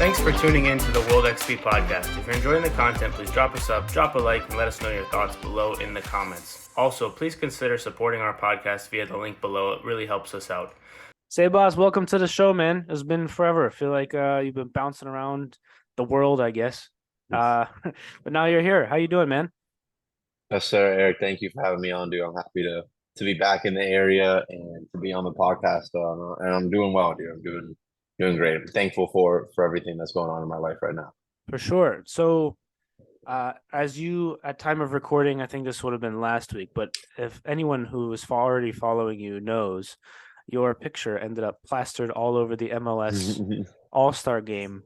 Thanks for tuning in to the World XP podcast. If you're enjoying the content, please drop us up, drop a like, and let us know your thoughts below in the comments. Also, please consider supporting our podcast via the link below. It really helps us out. Sebas, welcome to the show, man. It's been forever. I feel like you've been bouncing around the world, I guess. But now you're here. How you doing, man? Yes, sir, Eric. Thank you for having me on, dude. I'm happy to be back in the area and to be on the podcast. And I'm doing well, dude. I'm doing great. I'm thankful for everything that's going on in my life right now. For sure. So, as you at time of recording, I think this would have been last week, but if anyone who is already following you knows, your picture ended up plastered all over the MLS All-Star game.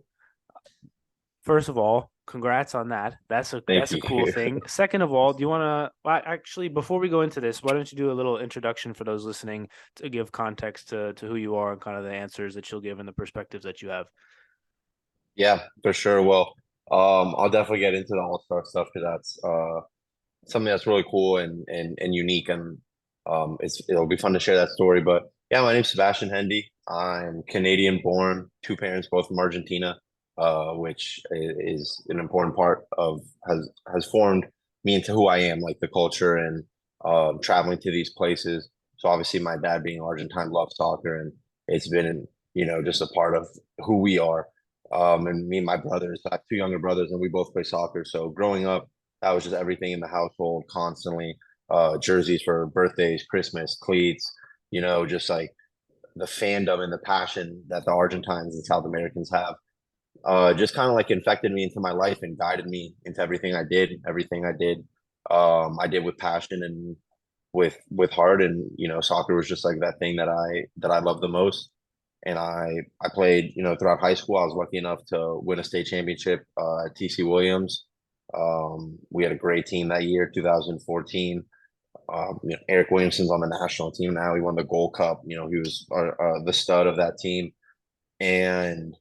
First of all, congrats on that. That's a cool thing. Second of all, do you want to actually, before we go into this, why don't you do a little introduction for those listening to give context to who you are and kind of the answers that you'll give and the perspectives that you have? Yeah, for sure. Well, I'll definitely get into the All-Star stuff because that's something that's really cool and unique, and it'll be fun to share that story. But yeah, my name's Sebastian Hendi. I'm Canadian born, two parents, both from Argentina. Which is an important part of has formed me into who I am, like the culture and traveling to these places. So obviously, my dad being Argentine loves soccer, and it's been just a part of who we are. And me and my brothers, I have two younger brothers, and we both play soccer. So growing up, that was just everything in the household, constantly jerseys for birthdays, Christmas, cleats. Just like the fandom and the passion that the Argentines and South Americans have. Just kind of like infected me into my life and guided me into everything I did. I did with passion and with heart. And soccer was just like that thing that I love the most. And I played throughout high school. I was lucky enough to win a state championship at TC Williams. We had a great team that year, 2014. Eric Williamson's on the national team now. He won the Gold Cup. He was the stud of that team. And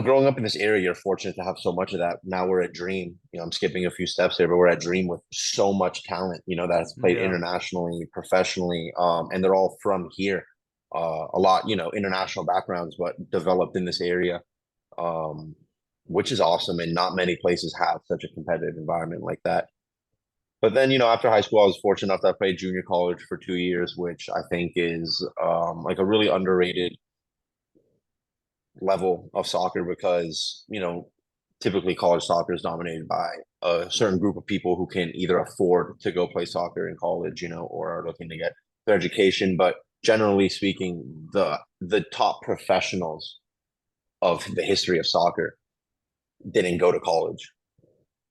growing up in this area, you're fortunate to have so much of that. Now we're at Dream. I'm skipping a few steps here, but we're at Dream with so much talent, that's played internationally, professionally, and they're all from here. A lot, international backgrounds, but developed in this area, which is awesome. And not many places have such a competitive environment like that. But then, after high school, I was fortunate enough that I played junior college for 2 years, which I think is like a really underrated level of soccer because typically college soccer is dominated by a certain group of people who can either afford to go play soccer in college or are looking to get their education. But generally speaking, the top professionals of the history of soccer didn't go to college,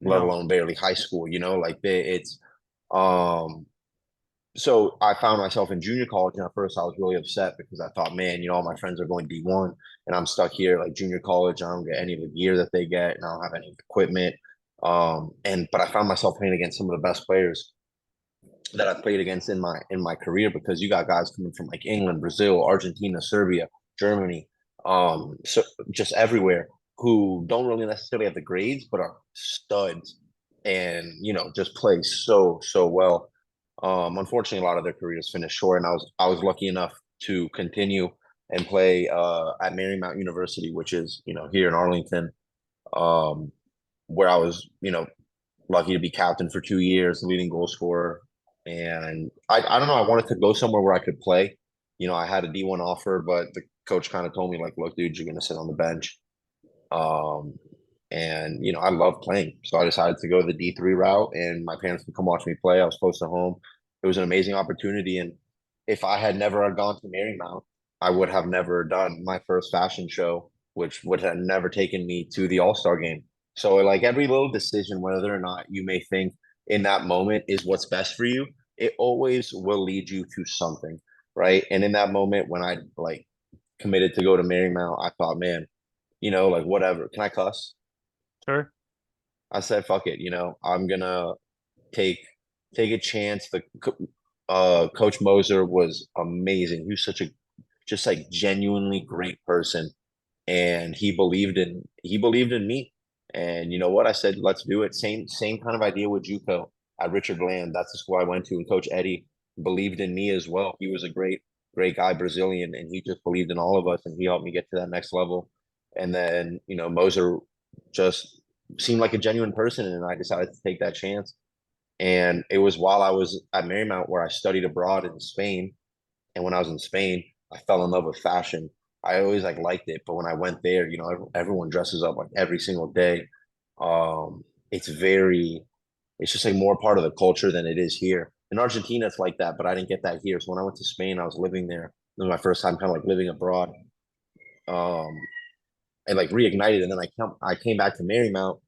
let alone barely high school. So I found myself in junior college, and at first I was really upset because I thought, man, all my friends are going D1, and I'm stuck here like junior college. I don't get any of the gear that they get, and I don't have any equipment. But I found myself playing against some of the best players that I've played against in my career, because you got guys coming from like England, Brazil, Argentina, Serbia, Germany, so just everywhere, who don't really necessarily have the grades, but are studs and just play so well. Unfortunately, a lot of their careers finished short, and I was lucky enough to continue and play at Marymount University, which is here in Arlington, where I was lucky to be captain for 2 years, leading goal scorer. And I don't know, I wanted to go somewhere where I could play. I had a D1 offer, but the coach kind of told me like, look, dude, you're gonna sit on the bench. And I love playing, so I decided to go the D3 route, and my parents could come watch me play. I was close to home. It was an amazing opportunity, and if I had never gone to Marymount, I would have never done my first fashion show, which would have never taken me to the All-Star game. So like every little decision, whether or not you may think in that moment is what's best for you, it always will lead you to something, right? And in that moment, when I like committed to go to Marymount, I thought, man, like whatever. Can I cuss? Sure. I said, fuck it. I'm gonna take a chance. The Coach Moser was amazing. He was such a just like genuinely great person, and he believed in me. And you know what? I said, let's do it. Same kind of idea with JUCO at Richard Land. That's the school I went to, and Coach Eddie believed in me as well. He was a great guy, Brazilian, and he just believed in all of us, and he helped me get to that next level. And then, Moser just seemed like a genuine person, and I decided to take that chance. And it was while I was at Marymount where I studied abroad in Spain. And when I was in Spain, I fell in love with fashion. I always like liked it, but when I went there, everyone dresses up like every single day. Um, it's very, it's just like more part of the culture than it is here. In Argentina, it's like that, but I didn't get that here. So when I went to Spain, I was living there. It was my first time kind of like living abroad. Um, and like reignited. And then I came back to Marymount,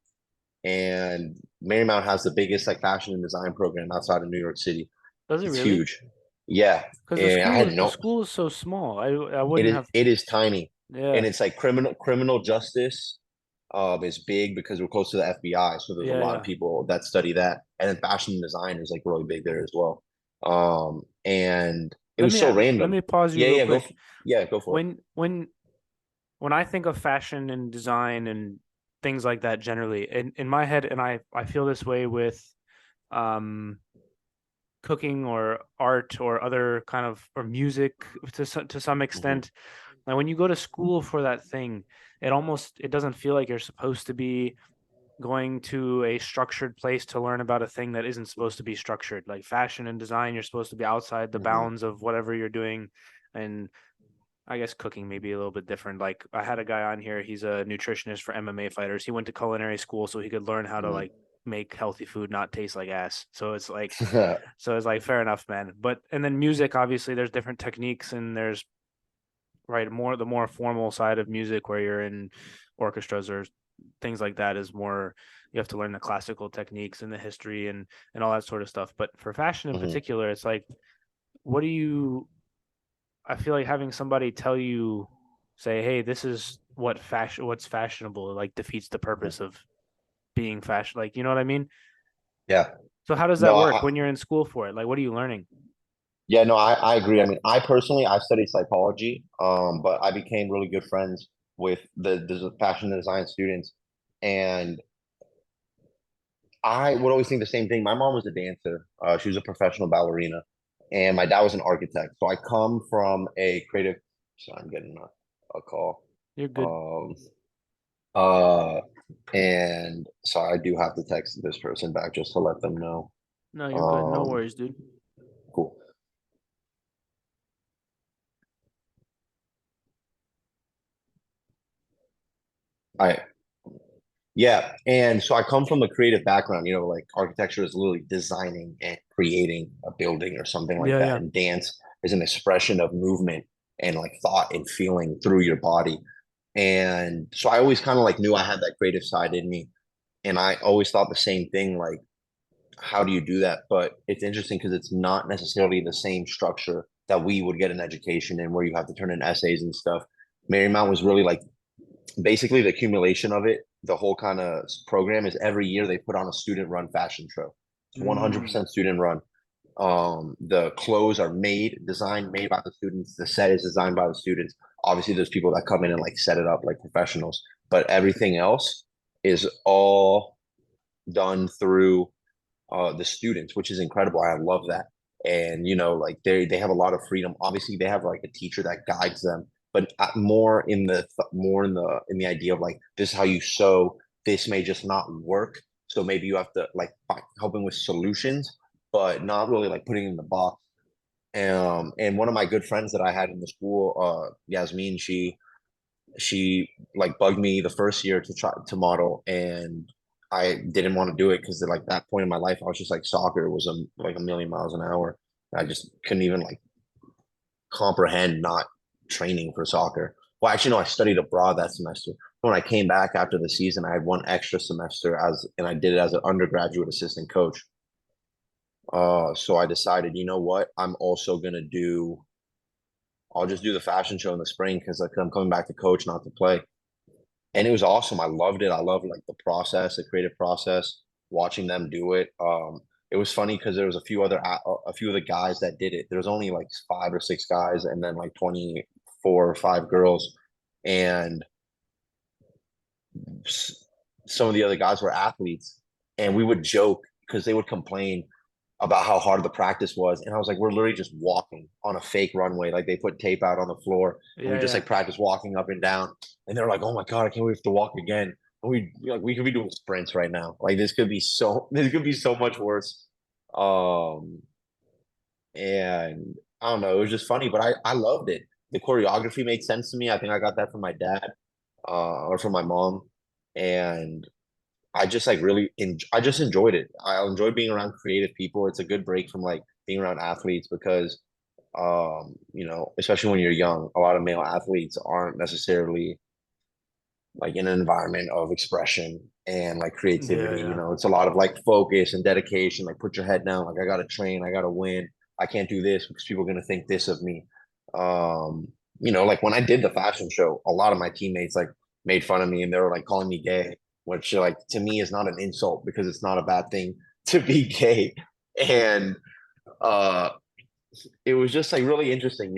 and Marymount has the biggest like fashion and design program outside of New York City. Does it It's really? huge. Yeah. Because And I had the no, school is so small. I it wouldn't is have. it is tiny. And Yeah, it's like criminal justice is big because we're close to the FBI. So there's a yeah, lot of yeah. people that study that. And then fashion and design is like really big there as well. And it was so Let random. me pause you Yeah, real yeah, quick. yeah, go for it. When when I think of fashion and design and things like that generally, in my head, and I feel this way with um cooking or art or other kind of or music to some Mhm, extent. Like when you go to school for that thing, it doesn't feel like you're supposed to be going to a structured place to learn about a thing that isn't supposed to be structured. Like fashion and design, you're supposed to be outside the mhm, bounds of whatever you're doing. And I guess cooking may be a little bit different. Like I had a guy on here, he's a nutritionist for MMA fighters. He went to culinary school so he could learn how to mhm. like make healthy food not taste like ass. So it's like fair enough, man. But and then music, obviously there's different techniques and there's right more the more formal side of music where you're in orchestras or things like that is more you have to learn the classical techniques and the history and all that sort of stuff. But for fashion in Mhm. particular, it's like what do you I feel like having somebody tell you say, hey, this is what's fashionable like defeats the Mhm. purpose of being fashion. Like, you know what I mean? Yeah. So how does that No, work when you're in school for it? Like what are you learning? yeah, no, I agree. I mean, I studied psychology, but I became really good friends with the fashion and design students. And I would always think the same thing. My mom was a dancer. She was a professional ballerina, and my dad was an architect. So I come from a creative. So I'm getting a call. You're good. Um, uh, and so I do have to text this person back just to let them know. No, you're good. No Um, worries, dude. cool. All right. Yeah, and so I come from a creative background, like architecture is literally designing and creating a building or something like Yeah, that. yeah. And dance is an expression of movement and like thought and feeling through your body. And so I always kind of like knew I had that creative side in me. And I always thought the same thing, like, how do you do that? But it's interesting because it's not necessarily the same structure that we would get an education in where you have to turn in essays and stuff. Marymount was really like basically the accumulation of it, the whole kind of program is every year they put on a student run fashion show. It's Mm. 100% student run. The clothes are made by the students. The set is designed by the students. Obviously, there's people that come in and like set it up like professionals, but everything else is all done through the students, which is incredible. I love that. And like they have a lot of freedom. Obviously, they have like a teacher that guides them, but more in the idea of like this is how you sew. This may just not work, so maybe you have to like helping with solutions, but not really like putting in the box. And one of my good friends that I had in the school, Yasmin, she like bugged me the first year to try to model, and I didn't want to do it because at like that point in my life I was just like soccer was like a million miles an hour. I just couldn't even like comprehend not training for soccer. Well, actually no, I studied abroad that semester. When I came back after the season, I had one extra semester and I did it as an undergraduate assistant coach. So I decided, you know what, I'll just do the fashion show in the spring because like, I'm coming back to coach, not to play. And it was awesome. I loved it. I loved like the process, the creative process, watching them do it. It was funny because there was a few of the guys that did it. There was only like 5 or 6 guys, and then like 24 or 25 girls, and some of the other guys were athletes. And we would joke because they would complain. about how hard the practice was. And I was like, we're literally just walking on a fake runway. Like they put tape out on the floor and we Yeah, just yeah. like practice walking up and down. And they're like, oh my God, I can't wait to walk again. And we could be doing sprints right now. Like this could be so much worse. Um, and I don't know, it was just funny, but I loved it. The choreography made sense to me. I think I got that from my dad, or from my mom. And I just like I just enjoyed it. I enjoyed being around creative people. It's a good break from like being around athletes because, especially when you're young, a lot of male athletes aren't necessarily like in an environment of expression and like Yeah, creativity. yeah. It's a lot of like focus and dedication. Like put your head down. Like I gotta train. I gotta win. I can't do this because people are gonna think this of me. Um, like when I did the fashion show, a lot of my teammates like made fun of me and they were like calling me gay, which like to me is not an insult because it's not a bad thing to be gay. And uh it was just like really interesting,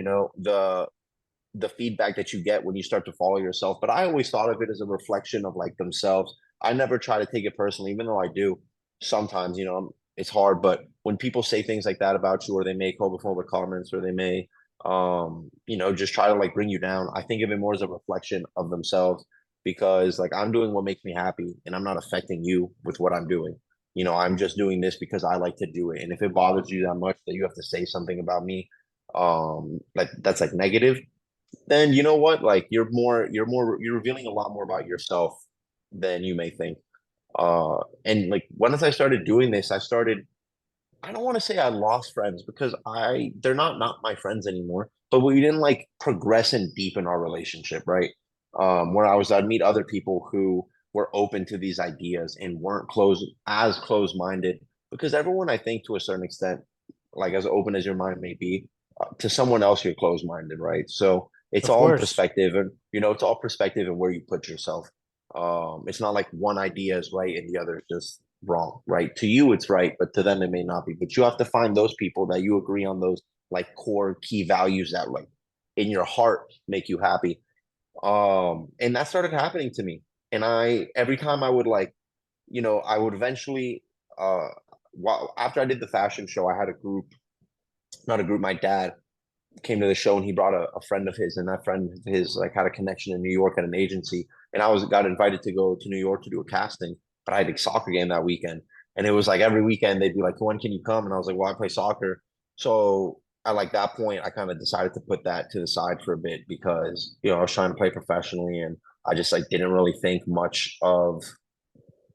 the feedback that you get when you start to follow yourself. But I always thought of it as a reflection of like themselves. I never try to take it personally, even though I do sometimes, it's hard. But when people say things like that about you, or they make homophobic comments, or they may, just try to like bring you down, I think of it more as a reflection of themselves because like I'm doing what makes me happy and I'm not affecting you with what I'm doing. I'm just doing this because I like to do it. And if it bothers you that much that you have to say something about me, like that's like negative, then you know what? Like you're revealing a lot more about yourself than you may think. And like once I started doing this, I don't want to say I lost friends because they're not my friends anymore, but we didn't like progress and deepen our relationship, right? Where I'd meet other people who were open to these ideas and weren't closed minded because everyone, I think, to a certain extent, like as open as your mind may be, to someone else you're closed minded, right? So it's Of all in course. perspective, and it's all perspective and where you put yourself. It's not like one idea is right and the other is just wrong, right? To you, it's right, but to them, it may not be. But you have to find those people that you agree on those like core key values that like in your heart make you happy. And that started happening to me. And every time I would like, I would eventually, after I did the fashion show, I had a group, not a group, my dad came to the show and he brought a friend of his, and that friend of his like had a connection in New York at an agency, and I got invited to go to New York to do a casting, but I had a soccer game that weekend, and it was like every weekend they'd be like, when can you come? And I was like, well, I play soccer. So at like that point, I kind of decided to put that to the side for a bit because I was trying to play professionally, and I just like didn't really think much of,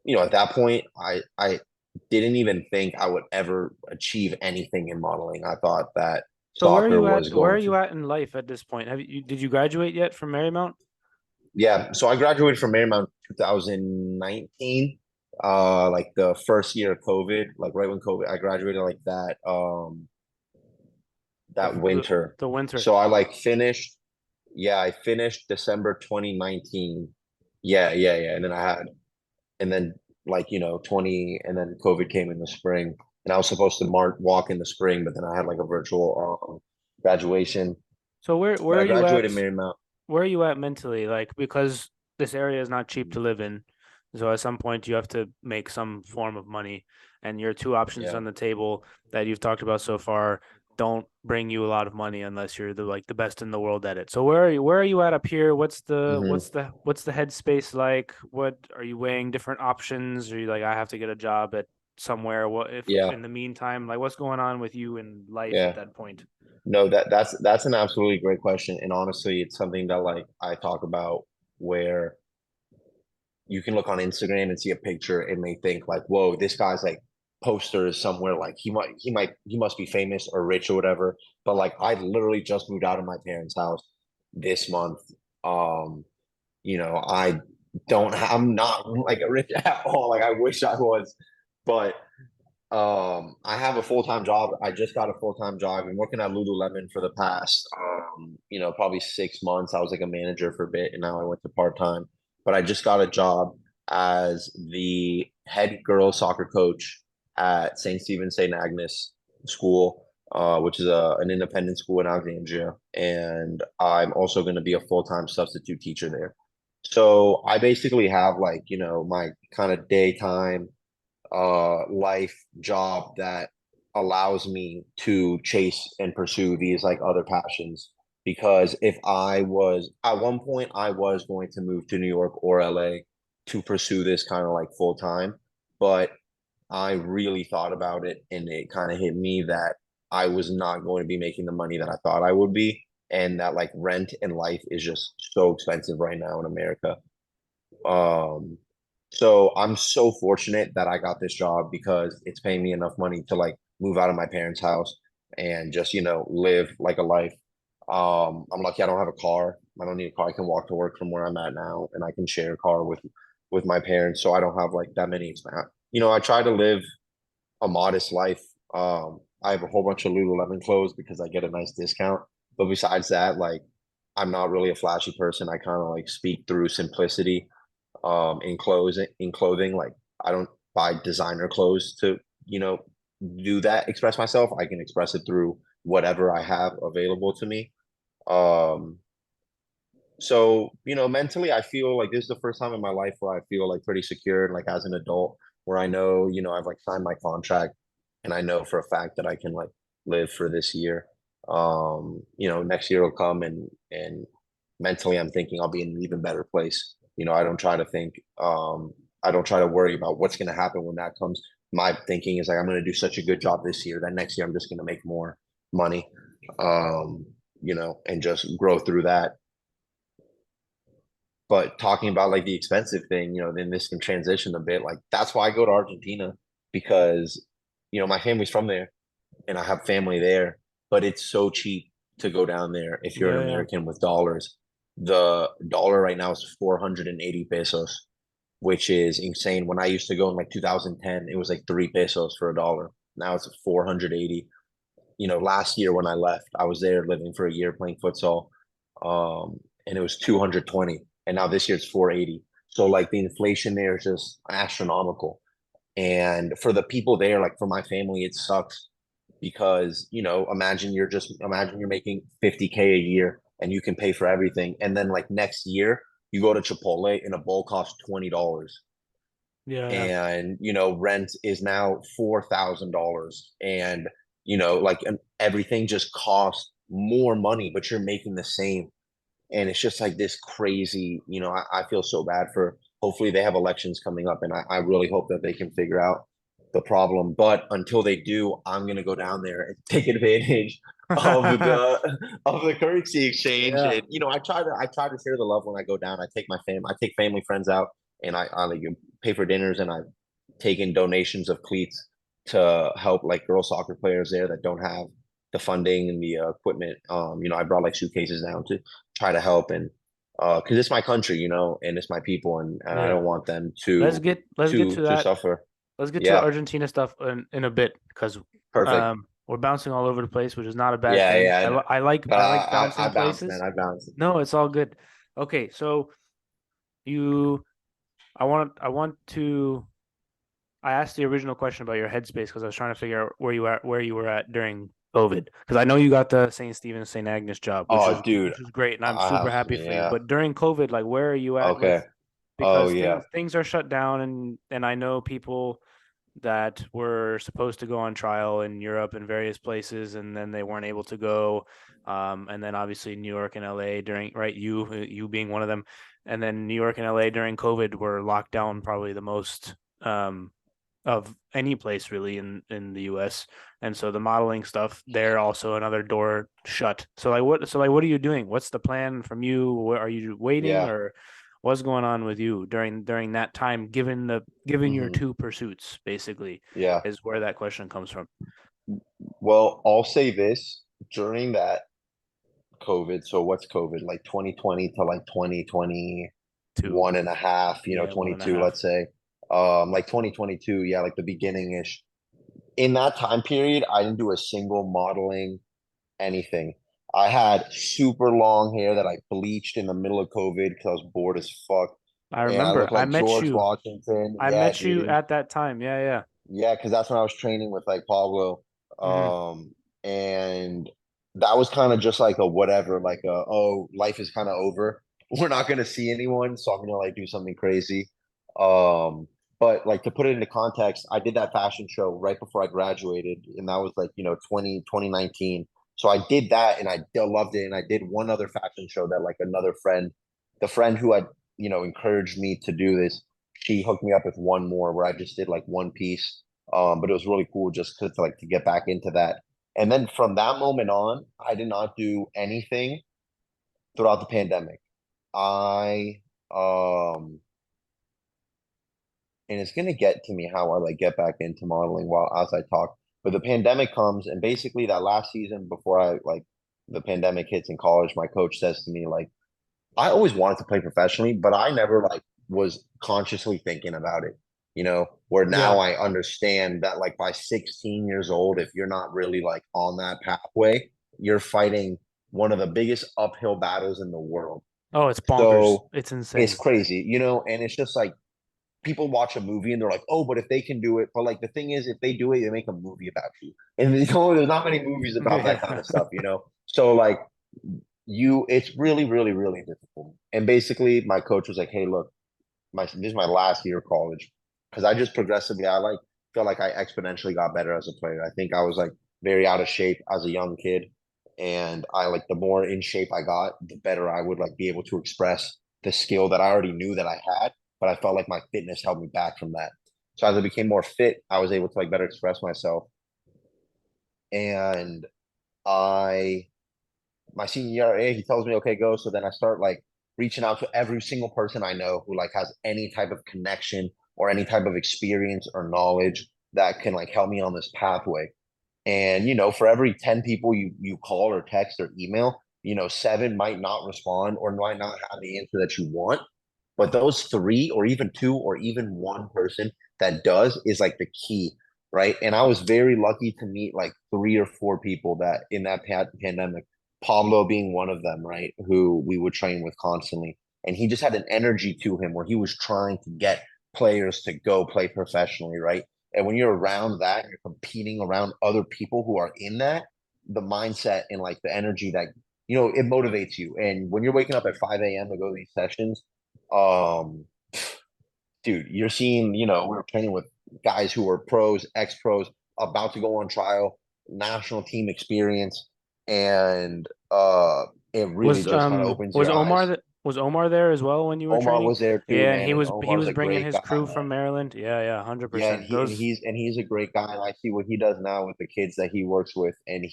at that point, I didn't even think I would ever achieve anything in modeling. I thought that So where are soccer you was at? Where are going you to. at in life at this point? Did you graduate yet from Marymount? Yeah, so I graduated from Marymount 2019, like the first year of COVID, like right when COVID, I graduated like The that winter. the winter. So I like finished, yeah, I finished December 2019. Yeah, yeah, yeah. And then like, 20, and then COVID came in the spring, and I was supposed to walk in the spring, but then I had like a virtual graduation. So But where I are you graduated at? Marymount. Where are you at mentally? Like, because this area is not cheap Mhm. to live in. So at some point you have to make some form of money. And your two options Yeah. on the table that you've talked about so far don't bring you a lot of money unless you're the best in the world at it. So where are you at up here? Hmm. What's the headspace like? What are you weighing different options? Are you like, I have to get a job at somewhere? What if Yeah. in the meantime, like what's going on with you in life at Yeah. that point? No, that's an absolutely great question. And honestly, it's something that like I talk about where you can look on Instagram and see a picture and may think like, whoa, this guy's like poster is somewhere like he must be famous or rich or whatever. But like I literally just moved out of my parents' house this month. Um, I I'm not like rich at all. Like I wish I was, but I have a full-time job. I just got a full-time job. I've been working at Lululemon for the past probably 6 months. I was like a manager for a bit and now I went to part-time. But I just got a job as the head girls soccer coach at St. Stephen St. Agnes School, which is an independent school in Alexandria. And I'm also going to be a full-time substitute teacher there. So I basically have like, my kind of daytime life job that allows me to chase and pursue these like other passions. Because if I was at one point, I was going to move to New York or LA to pursue this kind of like full time, but I really thought about it and it kind of hit me that I was not going to be making the money that I thought I would be, and that like rent and life is just so expensive right now in America. Um, so I'm so fortunate that I got this job because it's paying me enough money to like move out of my parents' house and just, live like a life. I'm lucky I don't have a car. I don't need a car. I can walk to work from where I'm at now, and I can share a car with my parents. So I don't have like that many expenses. I try to live a modest life. I have a whole bunch of Lululemon clothes because I get a nice discount. But besides that, like I'm not really a flashy person. I kind of like speak through simplicity in clothing. Like I don't buy designer clothes to, do that, express myself. I can express it through whatever I have available to me. Um, so, mentally, I feel like this is the first time in my life where I feel like pretty secure, like as an adult, where I know, I've like signed my contract and I know for a fact that I can like live for this year. Next year will come and mentally I'm thinking I'll be in an even better place. I don't try to think, I don't try to worry about what's going to happen when that comes. My thinking is like, I'm going to do such a good job this year that next year I'm just going to make more money, um, and just grow through that. But talking about like the expensive thing, then this can transition a bit. Like that's why I go to Argentina because, my family's from there and I have family there, but it's so cheap to go down there if you're an Yeah, yeah. American with dollars. The dollar right now is 480 pesos, which is insane. When I used to go in like 2010, it was like 3 pesos for a dollar. Now it's 480. Last year when I left, I was there living for a year playing futsal, and it was 220, and now this year it's 480. So like the inflation there is just astronomical. And for the people there, like for my family, it sucks because, imagine you're making 50K a year and you can pay for everything. And then like next year, you go to Chipotle and a bowl costs $20. Yeah, yeah. And, rent is now $4,000. And, everything just costs more money, but you're making the same. And it's just like this crazy, I feel so bad for, hopefully they have elections coming up and I really hope that they can figure out the problem. But until they do, I'm gonna go down there and take advantage of the currency exchange. Yeah. And I try to share the love when I go down. I take family friends out and I like pay for dinners, and I've taken donations of cleats to help like girl soccer players there that don't have the funding and the equipment. I brought like suitcases down to try to help, and because it's my country, and it's my people, and I Yeah. don't want them Let's get to to that. suffer. Let's get to the Yeah, Argentina stuff in a bit because perfect. we're bouncing all over the place, which is not a bad Yeah, thing. yeah, I I, know. li- I like But I like I bouncing bounced, man. places. I bounced. No, it's all good. Okay, so you I want to I asked the original question about your headspace because I was trying to figure out where you were at during COVID because I know you got the St. Stephen's St. Agnes job, which Oh, is dude, which is great, and I'm I super have, happy for you. yeah. But during COVID, like where are you at with Okay. Oh, because yeah. things are shut down and I know people that were supposed to go on trial in Europe and various places, and then they weren't able to go. And then obviously New York and LA during right you being one of them, and then New York and LA during COVID were locked down probably the most of any place really in the US. And so the modeling stuff there also another door shut. So what are you doing? What's the plan from you? Are you waiting Yeah. or what's going on with you during that time given your Hmm. two pursuits basically Yeah. is where that question comes from. Well, I'll say this during that COVID. So what's COVID? Like 2020 to like 2021 Two. and a half, Yeah, one and a 22, half. let's say. Like 2022, yeah, like the beginning-ish. In that time period, I didn't do a single modeling anything. I had super long hair that I bleached in the middle of COVID because I was bored as fuck. I And I remember looked like George Washington. I Yeah, met you dude. at that time. Yeah, yeah. Yeah, because that's when I was training with like Pablo. Hmm. And that was kind of just like a whatever, like oh, life is kind of over. We're not gonna see anyone, so I'm gonna like do something crazy. Um, But like to put it into context, I did that fashion show right before I graduated, and that was like, 2019. So I did that and I loved it. And I did one other fashion show that like another friend, the friend who had, encouraged me to do this, she hooked me up with one more where I just did like one piece. But it was really cool just to get back into that. And then from that moment on, I did not do anything throughout the pandemic. I and it's gonna get to me how I like get back into modeling while as I talk. But the pandemic comes, and basically that last season before the pandemic hits in college, my coach says to me like, I always wanted to play professionally, but I never like was consciously thinking about it. Where Yeah. now I understand that like by 16 years old, if you're not really like on that pathway, you're fighting one of the biggest uphill battles in the world. Oh, it's bonkers. So It's it's insane. crazy, and it's just like people watch a movie and they're like, oh, but if they can do it, but like the thing is, if they do it, they make a movie about you, and there's not many movies about that kind Yeah. of stuff. So like it's really, really, really difficult. And basically, my coach was like, hey, look, this is my last year of college because I just progressively, I like felt like I exponentially got better as a player. I think I was like very out of shape as a young kid, and I like the more in shape I got, the better I would like be able to express the skill that I already knew that I had, but I felt like my fitness held me back from that. So as I became more fit, I was able to like better express myself. And I my senior year, he tells me, okay, go. So then I start like reaching out to every single person I know who like has any type of connection or any type of experience or knowledge that can like help me on this pathway. And for every 10 people you call or text or email, seven might not respond or might not have the answer that you want. But those three or even two or even one person that does is like the key, right? And I was very lucky to meet like three or four people that in that pandemic, Pablo being one of them, right? Who we would train with constantly. And he just had an energy to him where he was trying to get players to go play professionally, right? And when you're around that, you're competing around other people who are in that, the mindset and like the energy that, it motivates you. And when you're waking up at 5 a.m. to go to these sessions, um, dude, you're seeing, we're training with guys who are pros, ex-pros, about to go on trial, national team experience, and it really Was just kind of opens was your Omar eyes. th was Omar there as well when you were Omar training? was there too, Yeah, and man, and he Omar's was a bringing great his guy, crew from man. Maryland. Yeah, yeah, Yeah, and 100%. he and Those, he's a great guy, and I see what he does now with the kids that he works with, and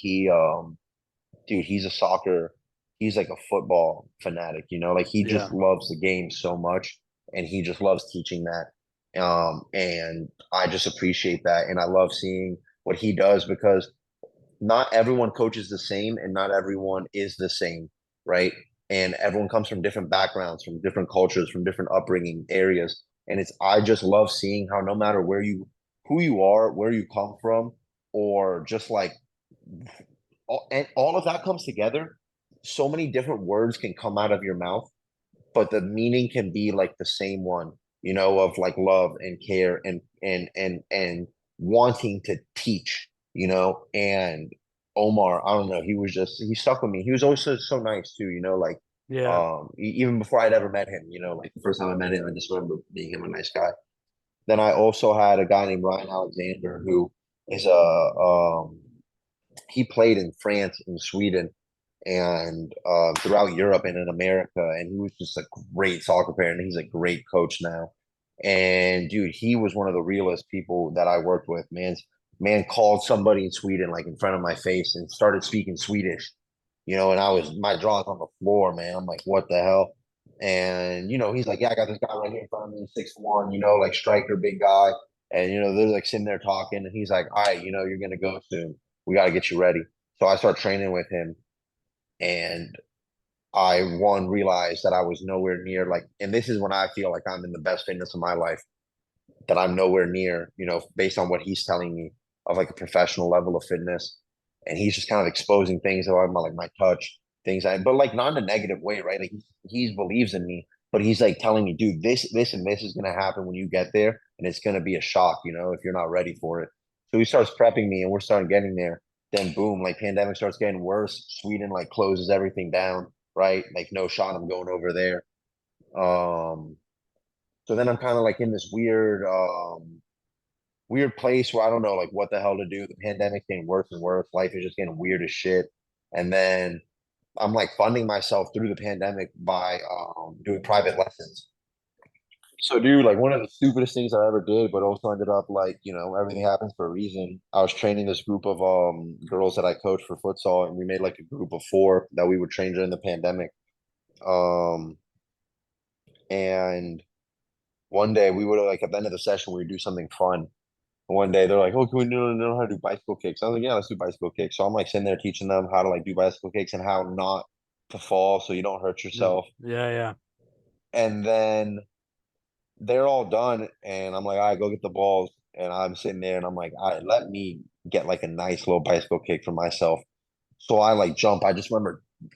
dude, he's a soccer, he's like a football fanatic, like he yeah, just loves the game so much and he just loves teaching that. And I just appreciate that. And I love seeing what he does because not everyone coaches the same and not everyone is the same, right? And everyone comes from different backgrounds, from different cultures, from different upbringing areas. And I just love seeing how no matter who you are, where you come from, or just like and all of that comes together. So many different words can come out of your mouth, but the meaning can be like the same one, of like love and care and wanting to teach, and Omar, I don't know, he stuck with me. He was also so nice too, like yeah. even before I'd ever met him, like the first time I met him, I just remember being him a nice guy. Then I also had a guy named Ryan Alexander who is he played in France and Sweden and throughout Europe and in America. And he was just a great soccer player, and he's a great coach now. And dude, he was one of the realest people that I worked with. Man called somebody in Sweden like in front of my face and started speaking Swedish, and my jaw's on the floor, man. I'm like, what the hell? And he's like, yeah, I got this guy right here in front of me, 6'1", like striker, big guy. And they're like sitting there talking, and he's like, all right, you're gonna go soon. We got to get you ready. So I start training with him, and I realized that I was nowhere near like, and this is when I feel like I'm in the best fitness of my life, that I'm nowhere near, based on what he's telling me of like a professional level of fitness. And he's just kind of exposing things about like my touch, but like not in a negative way, right? Like he believes in me, but he's like telling me, dude, this, and this is going to happen when you get there. And it's going to be a shock, if you're not ready for it. So he starts prepping me and we're starting getting there. Then boom, like pandemic starts getting worse. Sweden like closes everything down, right? Like no shot, I'm going over there. Um, So then I'm kind of like in this weird place where I don't know like what the hell to do. The pandemic's getting worse and worse. Life is just getting weird as shit. And then I'm like funding myself through the pandemic by doing private lessons. So, dude, like one of the stupidest things I ever did, but also ended up like, everything happens for a reason. I was training this group of girls that I coached for futsal, and we made like a group of four that we would train during the pandemic. Um, and one day we would like at the end of the session we would do something fun. One day they're like, "Oh, can we know how to do bicycle kicks?" I was like, "Yeah, let's do bicycle kicks." So I'm like sitting there teaching them how to like do bicycle kicks and how not to fall so you don't hurt yourself. Yeah, yeah. And then they're all done, and I'm like, "All right, go get the balls." And I'm sitting there, and I'm like, "All right, let me get like a nice little bicycle kick for myself." So I like jump. I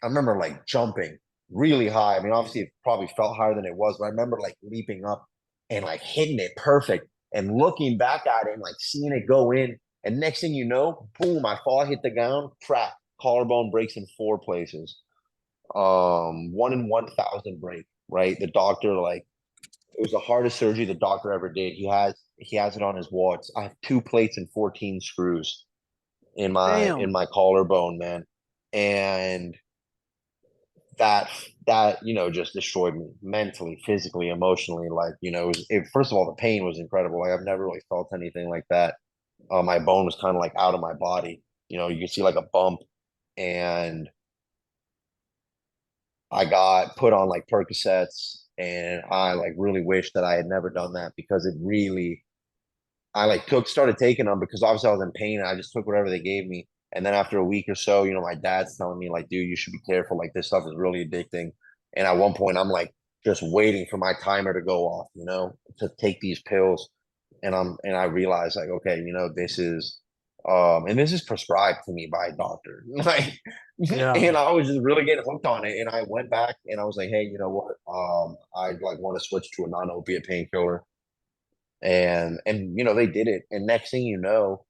remember like jumping really high. I mean, obviously it probably felt higher than it was, but I remember like leaping up and like hitting it perfect and looking back at it and like seeing it go in. And next thing you know, boom, I fall, hit the ground, crack, collarbone breaks in four places. 1 in 1,000 break, right? The doctor, like, it was the hardest surgery the doctor ever did. He has it on his wall. I have 2 plates and 14 screws in my Damn. collarbone, man. And that just destroyed me mentally, physically, emotionally. Like, first of all, the pain was incredible. Like I've never really felt anything like that. My bone was kind of like out of my body. You can see like a bump, and I got put on like Percocets, and I like really wish that I had never done that because it really I like started taking them because obviously I was in pain and I just took whatever they gave me. And then after a week or so, my dad's telling me like, dude, you should be careful. Like this stuff is really addicting. And at one point I'm like just waiting for my timer to go off, to take these pills. And I realized like, okay, this is prescribed to me by a doctor. Like Yeah. and I was just really getting hooked on it. And I went back and I was like, hey, you know what? I like want to switch to a non-opiate painkiller, and they did it, and next thing you know,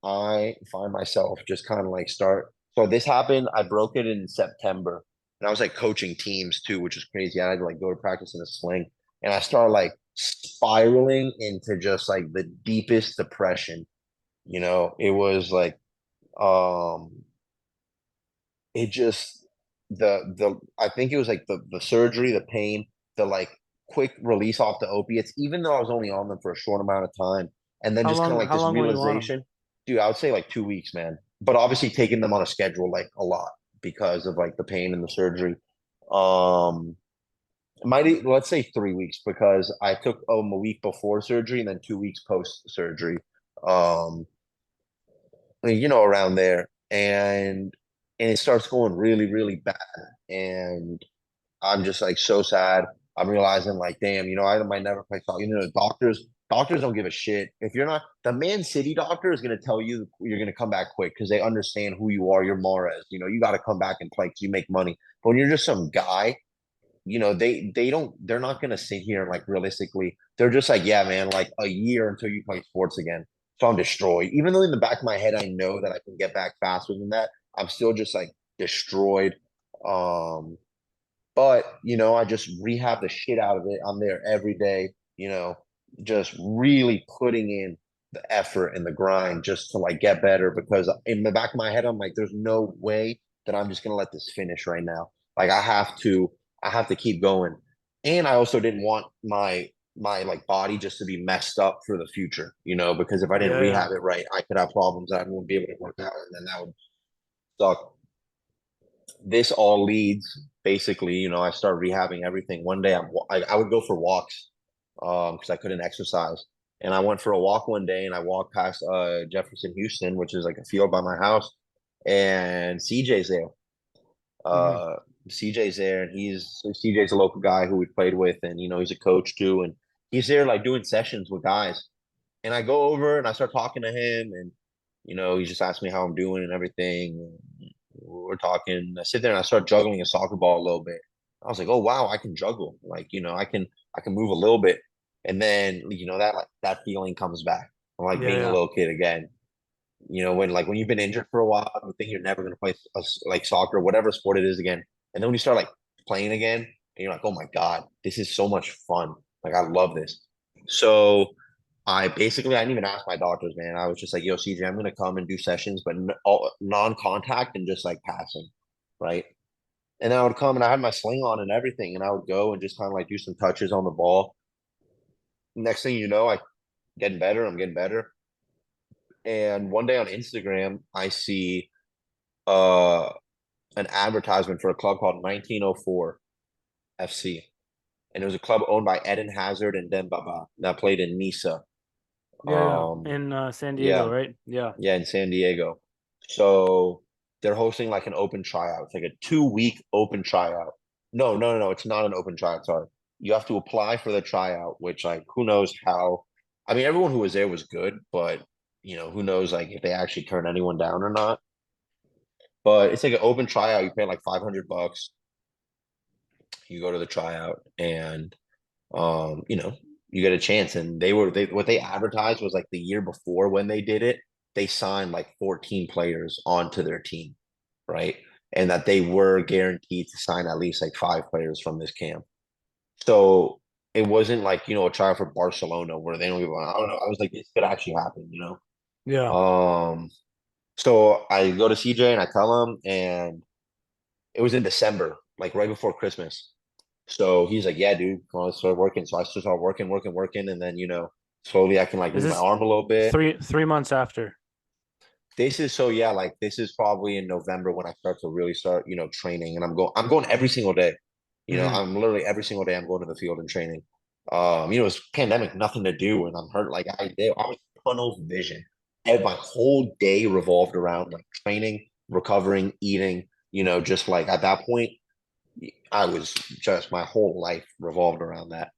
I find myself just kind of like start. So this happened, I broke it in September, and I was like coaching teams too, which is crazy. I had to like go to practice in a sling, and I started like spiraling into just like the deepest depression. It was like um it just the I think it was like the surgery, the pain, the like quick release off the opiates, even though I was only on them for a short amount of time, and then How just kind of long like how this long were you on them? realization, dude. I would say like 2 weeks, man. But obviously taking them on a schedule like a lot because of like the pain and the surgery. Um, let's say 3 weeks because I took a week before surgery and then 2 weeks post surgery. Um, around there, and it starts going really, really bad, and I'm just like so sad. I'm realizing like, damn, I might never play soccer. Doctors don't give a shit. If you're not the Man City doctor is gonna tell you you're gonna come back quick because they understand who you are. You're Mahrez. You got to come back and play because you make money. But when you're just some guy, they're not gonna sit here and like realistically, they're just like, yeah, man, like a year until you play sports again. So I'm destroyed. Even though in the back of my head I know that I can get back faster than that, I'm still just like destroyed. Um, but I just rehab the shit out of it. I'm there every day, just really putting in the effort and the grind just to like get better because in the back of my head, I'm like, there's no way that I'm just gonna let this finish right now. Like I have to keep going. And I also didn't want my like body just to be messed up for the future, because if I didn't Yeah, yeah. rehab it right, I could have problems that I wouldn't be able to work out, and then that would suck. This all leads basically, I start rehabbing everything. One day I would go for walks because I couldn't exercise. And I went for a walk one day and I walked past Jefferson Houston, which is like a field by my house, and CJ's there. Hmm. Uh CJ's there, and CJ's a local guy who we played with, and he's a coach too, and he's there like doing sessions with guys. And I go over and I start talking to him, and he just asked me how I'm doing and everything. We're talking. I sit there and I start juggling a soccer ball a little bit. I was like, oh wow, I can juggle. Like, I can move a little bit. And then, that like that feeling comes back. I'm like Yeah, being a yeah. little kid again. When you've been injured for a while, you think you're never gonna play like soccer, whatever sport it is again. And then when you start like playing again, and you're like, oh my God, this is so much fun. Like, I love this. So I didn't even ask my doctors, man. I was just like, yo, CJ, I'm gonna come and do sessions, but all non-contact and just like passing, right? And then I would come and I had my sling on and everything, and I would go and just kind of like do some touches on the ball. Next thing you know, I'm getting better. And one day on Instagram, I see uh an advertisement for a club called 1904 FC. And it was a club owned by Eden Hazard and Dembaba that played in Nisa. Yeah, Um, in San Diego, yeah, right? Yeah. yeah, in San Diego. So they're hosting like an open tryout. It's like a 2 week open tryout. No. It's not an open tryout. Sorry. You have to apply for the tryout, which like who knows how. I mean, everyone who was there was good, but who knows like if they actually turn anyone down or not. But it's like an open tryout. You pay like $500. You go to the tryout and you get a chance. And what they advertised was like the year before when they did it, they signed like 14 players onto their team, right? And that they were guaranteed to sign at least like 5 players from this camp. So it wasn't like, a trial for Barcelona where they don't even, I don't know. I was like, this could actually happen. Yeah. So I go to CJ and I tell him, and it was in December, like right before Christmas. So he's like, yeah, dude, come on, let's start working. So I just started working. And then, slowly I can like Is move my this arm a little bit. three months after? Yeah, like this is probably in November when I start to really start, training. And I'm going every single day. Hmm. I'm literally every single day I'm going to the field and training. It's pandemic, nothing to do, and I'm hurt. Like I was tunnel vision. And my whole day revolved around like training, recovering, eating, just like at that point, I was just my whole life revolved around that.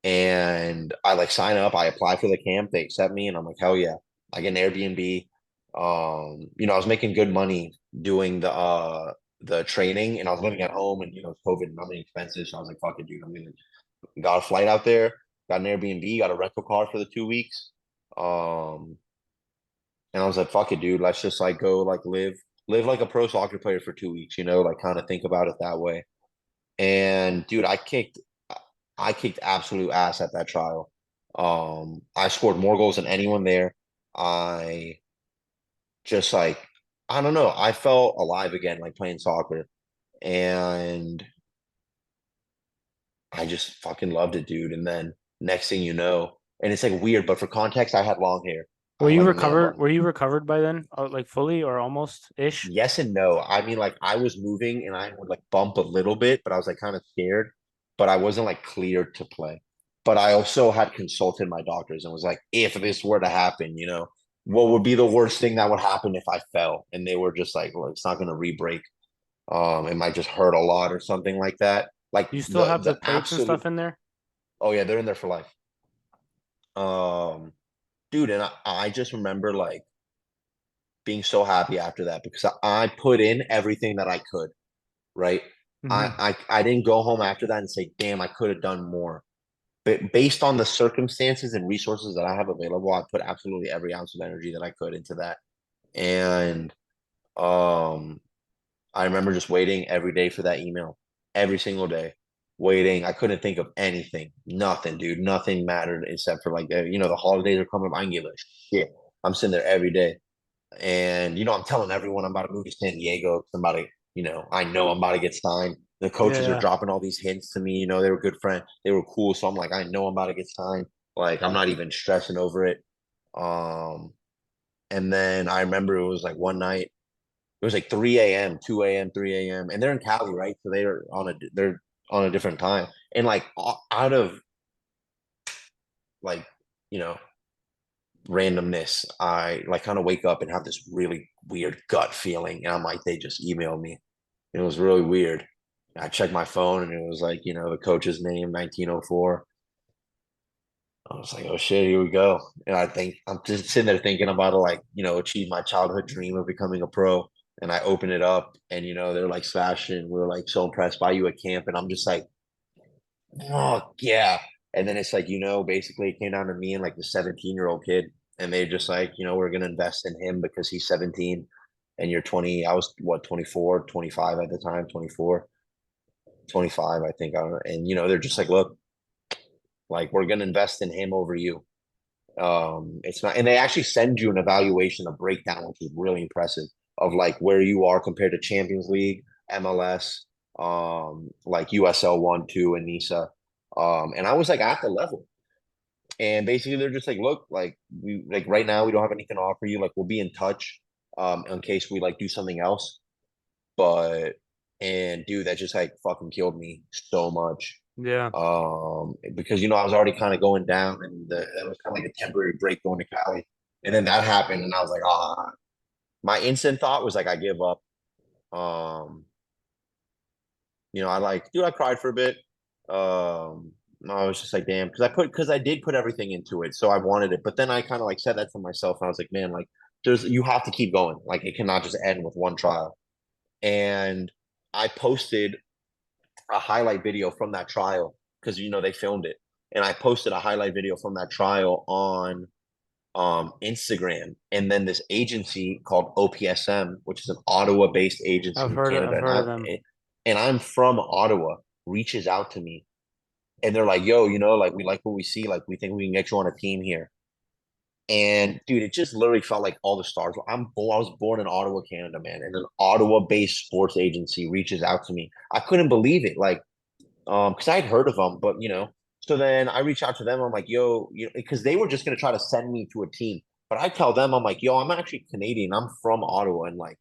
And I like sign up, I apply for the camp, they accept me, and I'm like, hell yeah. I get an Airbnb. I was making good money doing the training, and I was living at home, and it's COVID, not many expenses. So I was like, fuck it, dude. I'm gonna got a flight out there, got an Airbnb, got a rental car for the 2 weeks. Um, and I was like, fuck it, dude. Let's just like go like live like a pro soccer player for 2 weeks, like kind of think about it that way. And dude, I kicked absolute ass at that trial. I scored more goals than anyone there. I just like I don't know, I felt alive again, like playing soccer. And I just fucking loved it, dude. And then next thing you know, and it's like weird, but for context, I had long hair. I Were had you like a man recovered? bun. Were you recovered by then? Like fully or almost ish? Yes and no. I mean, like I was moving and I would like bump a little bit, but I was like kind of scared, but I wasn't like cleared to play. But I also had consulted my doctors and was like, if this were to happen, what would be the worst thing that would happen if I fell? And they were just like, well, it's not going to re-break. It might just hurt a lot or something like that. Like Do you still the have the the plates and absolute, stuff in there? oh yeah, they're in there for life. Um, dude, and I just remember like being so happy after that because I put in everything that I could, right? Hmm. I didn't go home after that and say, damn, I could have done more. But based on the circumstances and resources that I have available, I put absolutely every ounce of energy that I could into that. And um I remember just waiting every day for that email, every single day, waiting. I couldn't think of anything, nothing, dude. Nothing mattered except for like, the holidays are coming up. I can give a shit. I'm sitting there every day. And I'm telling everyone I'm about to move to San Diego. Somebody, I know I'm about to get signed. The Yeah, coaches are yeah. dropping all these hints to me. They were good friends. They were cool. So I'm like, I know I'm about to get signed. Like, I'm not even stressing over it. Um, and then I remember it was like one night, it was like 3 a.m., 2 a.m., 3 a.m. And they're in Cali, right? So they're on a different time. And like out of like, you know, randomness, I like kind of wake up and have this really weird gut feeling. And I'm like, they just emailed me. It was really weird. I checked my phone and it was like, the coach's name, 1904. I was like, oh shit, here we go. And I think I'm just sitting there thinking about to like, achieve my childhood dream of becoming a pro. And I open it up and, they're like, Sebastian, we're like so impressed by you at camp. And I'm just like, oh yeah. And then it's like, basically it came down to me and like the 17-year-old kid. And they just like, we're going to invest in him because he's 17 and you're 20. I was what, 24, 25 at the time, 24, 25, I think. I don't know. And, they're just like, look, Like, we're gonna invest in him over you. It's not, and they actually send you an evaluation, a breakdown, which is really impressive of like where you are compared to Champions League, MLS, like USL 1, 2, and NISA. And I was like at the level. And basically they're just like, look, like we like right now we don't have anything to offer you. Like we'll be in touch in case we like do something else. But and dude, that just like fucking killed me so much. Yeah. Because I was already kind of going down, and that was kind of like a temporary break going to Cali, and then that happened, and I was like, my instant thought was like, I give up. Um, I cried for a bit. I was just like, damn, because I did put everything into it, so I wanted it, but then I kind of like said that to myself, and I was like, man, like, you have to keep going, like, it cannot just end with one trial, and I posted a highlight video from that trial because they filmed it, and I posted a highlight video from that trial on Instagram, and then this agency called OPSM, which is an Ottawa-based agency in Canada, I've heard of them. and I'm from Ottawa, reaches out to me, and they're like, "Yo, like we like what we see, like we think we can get you on a team here." And dude, it just literally felt like all the stars. I was born in Ottawa, Canada, man, and an Ottawa-based sports agency reaches out to me. I couldn't believe it, like, because I had heard of them, but so then I reach out to them. I'm like, yo, because they were just gonna try to send me to a team, but I tell them, I'm like, yo, I'm actually Canadian. I'm from Ottawa, and like,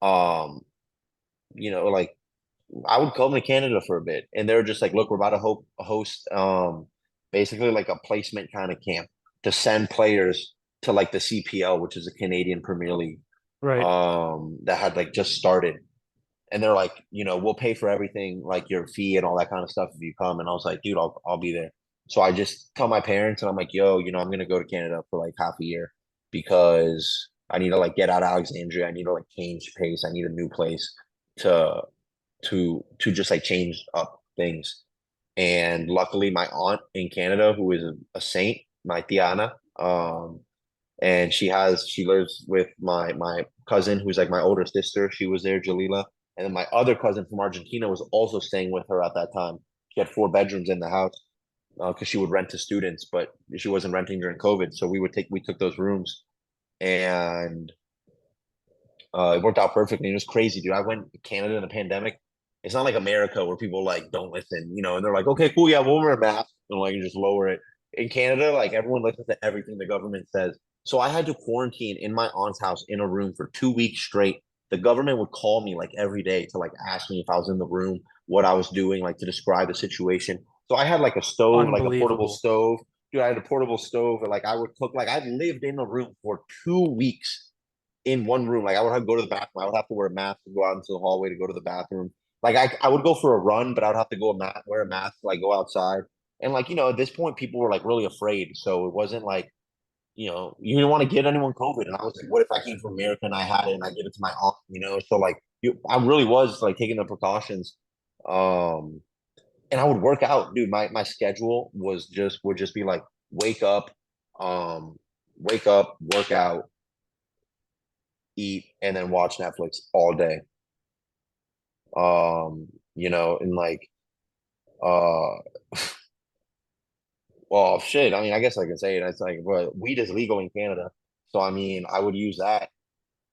um, like I would come to Canada for a bit, and they're just like, look, we're about to host, basically like a placement kind of camp to send players to like the CPL, which is a Canadian Premier League, Right. that had like just started. And they're like, we'll pay for everything, like your fee and all that kind of stuff if you come. And I was like, dude, I'll be there. So I just tell my parents, and I'm like, yo, I'm gonna go to Canada for like half a year because I need to like get out of Alexandria. I need to like change pace. I need a new place to just like change up things. And luckily, my aunt in Canada, who is a saint, my Tiana, and she lives with my cousin, who's like my older sister. She was there, Jalila, and then my other cousin from Argentina was also staying with her at that time. She had 4 bedrooms in the house because she would rent to students, but she wasn't renting during COVID. So we took those rooms, and it worked out perfectly. It was crazy, dude. I went to Canada in the pandemic. It's not like America where people like don't listen, and they're like, okay, cool, yeah, we'll wear a mask, and like you just lower it. In Canada, like everyone listens to everything the government says. So I had to quarantine in my aunt's house in a room for 2 weeks straight. The government would call me like every day to like ask me if I was in the room, what I was doing, like to describe the situation. So I had like a stove, like a portable Unbelievable. stove. Dude, I had a portable stove, and like I would cook. Like I lived in a room for 2 weeks in one room. Like I would have to go to the bathroom. I would have to wear a mask to go out into the hallway to go to the bathroom. Like I would go for a run, but I would have to wear a mask to like go outside. And like, at this point people were like really afraid. So it wasn't like, you didn't want to get anyone COVID. And I was like, what if I came from America and I had it and I give it to my aunt? So like I really was like taking the precautions. Um and I would work out, dude. My schedule would just be like wake up, um, work out, eat, and then watch Netflix all day. And like, uh, well, shit. I mean, I guess I can say it. It's like, but weed is legal in Canada, so I mean, I would use that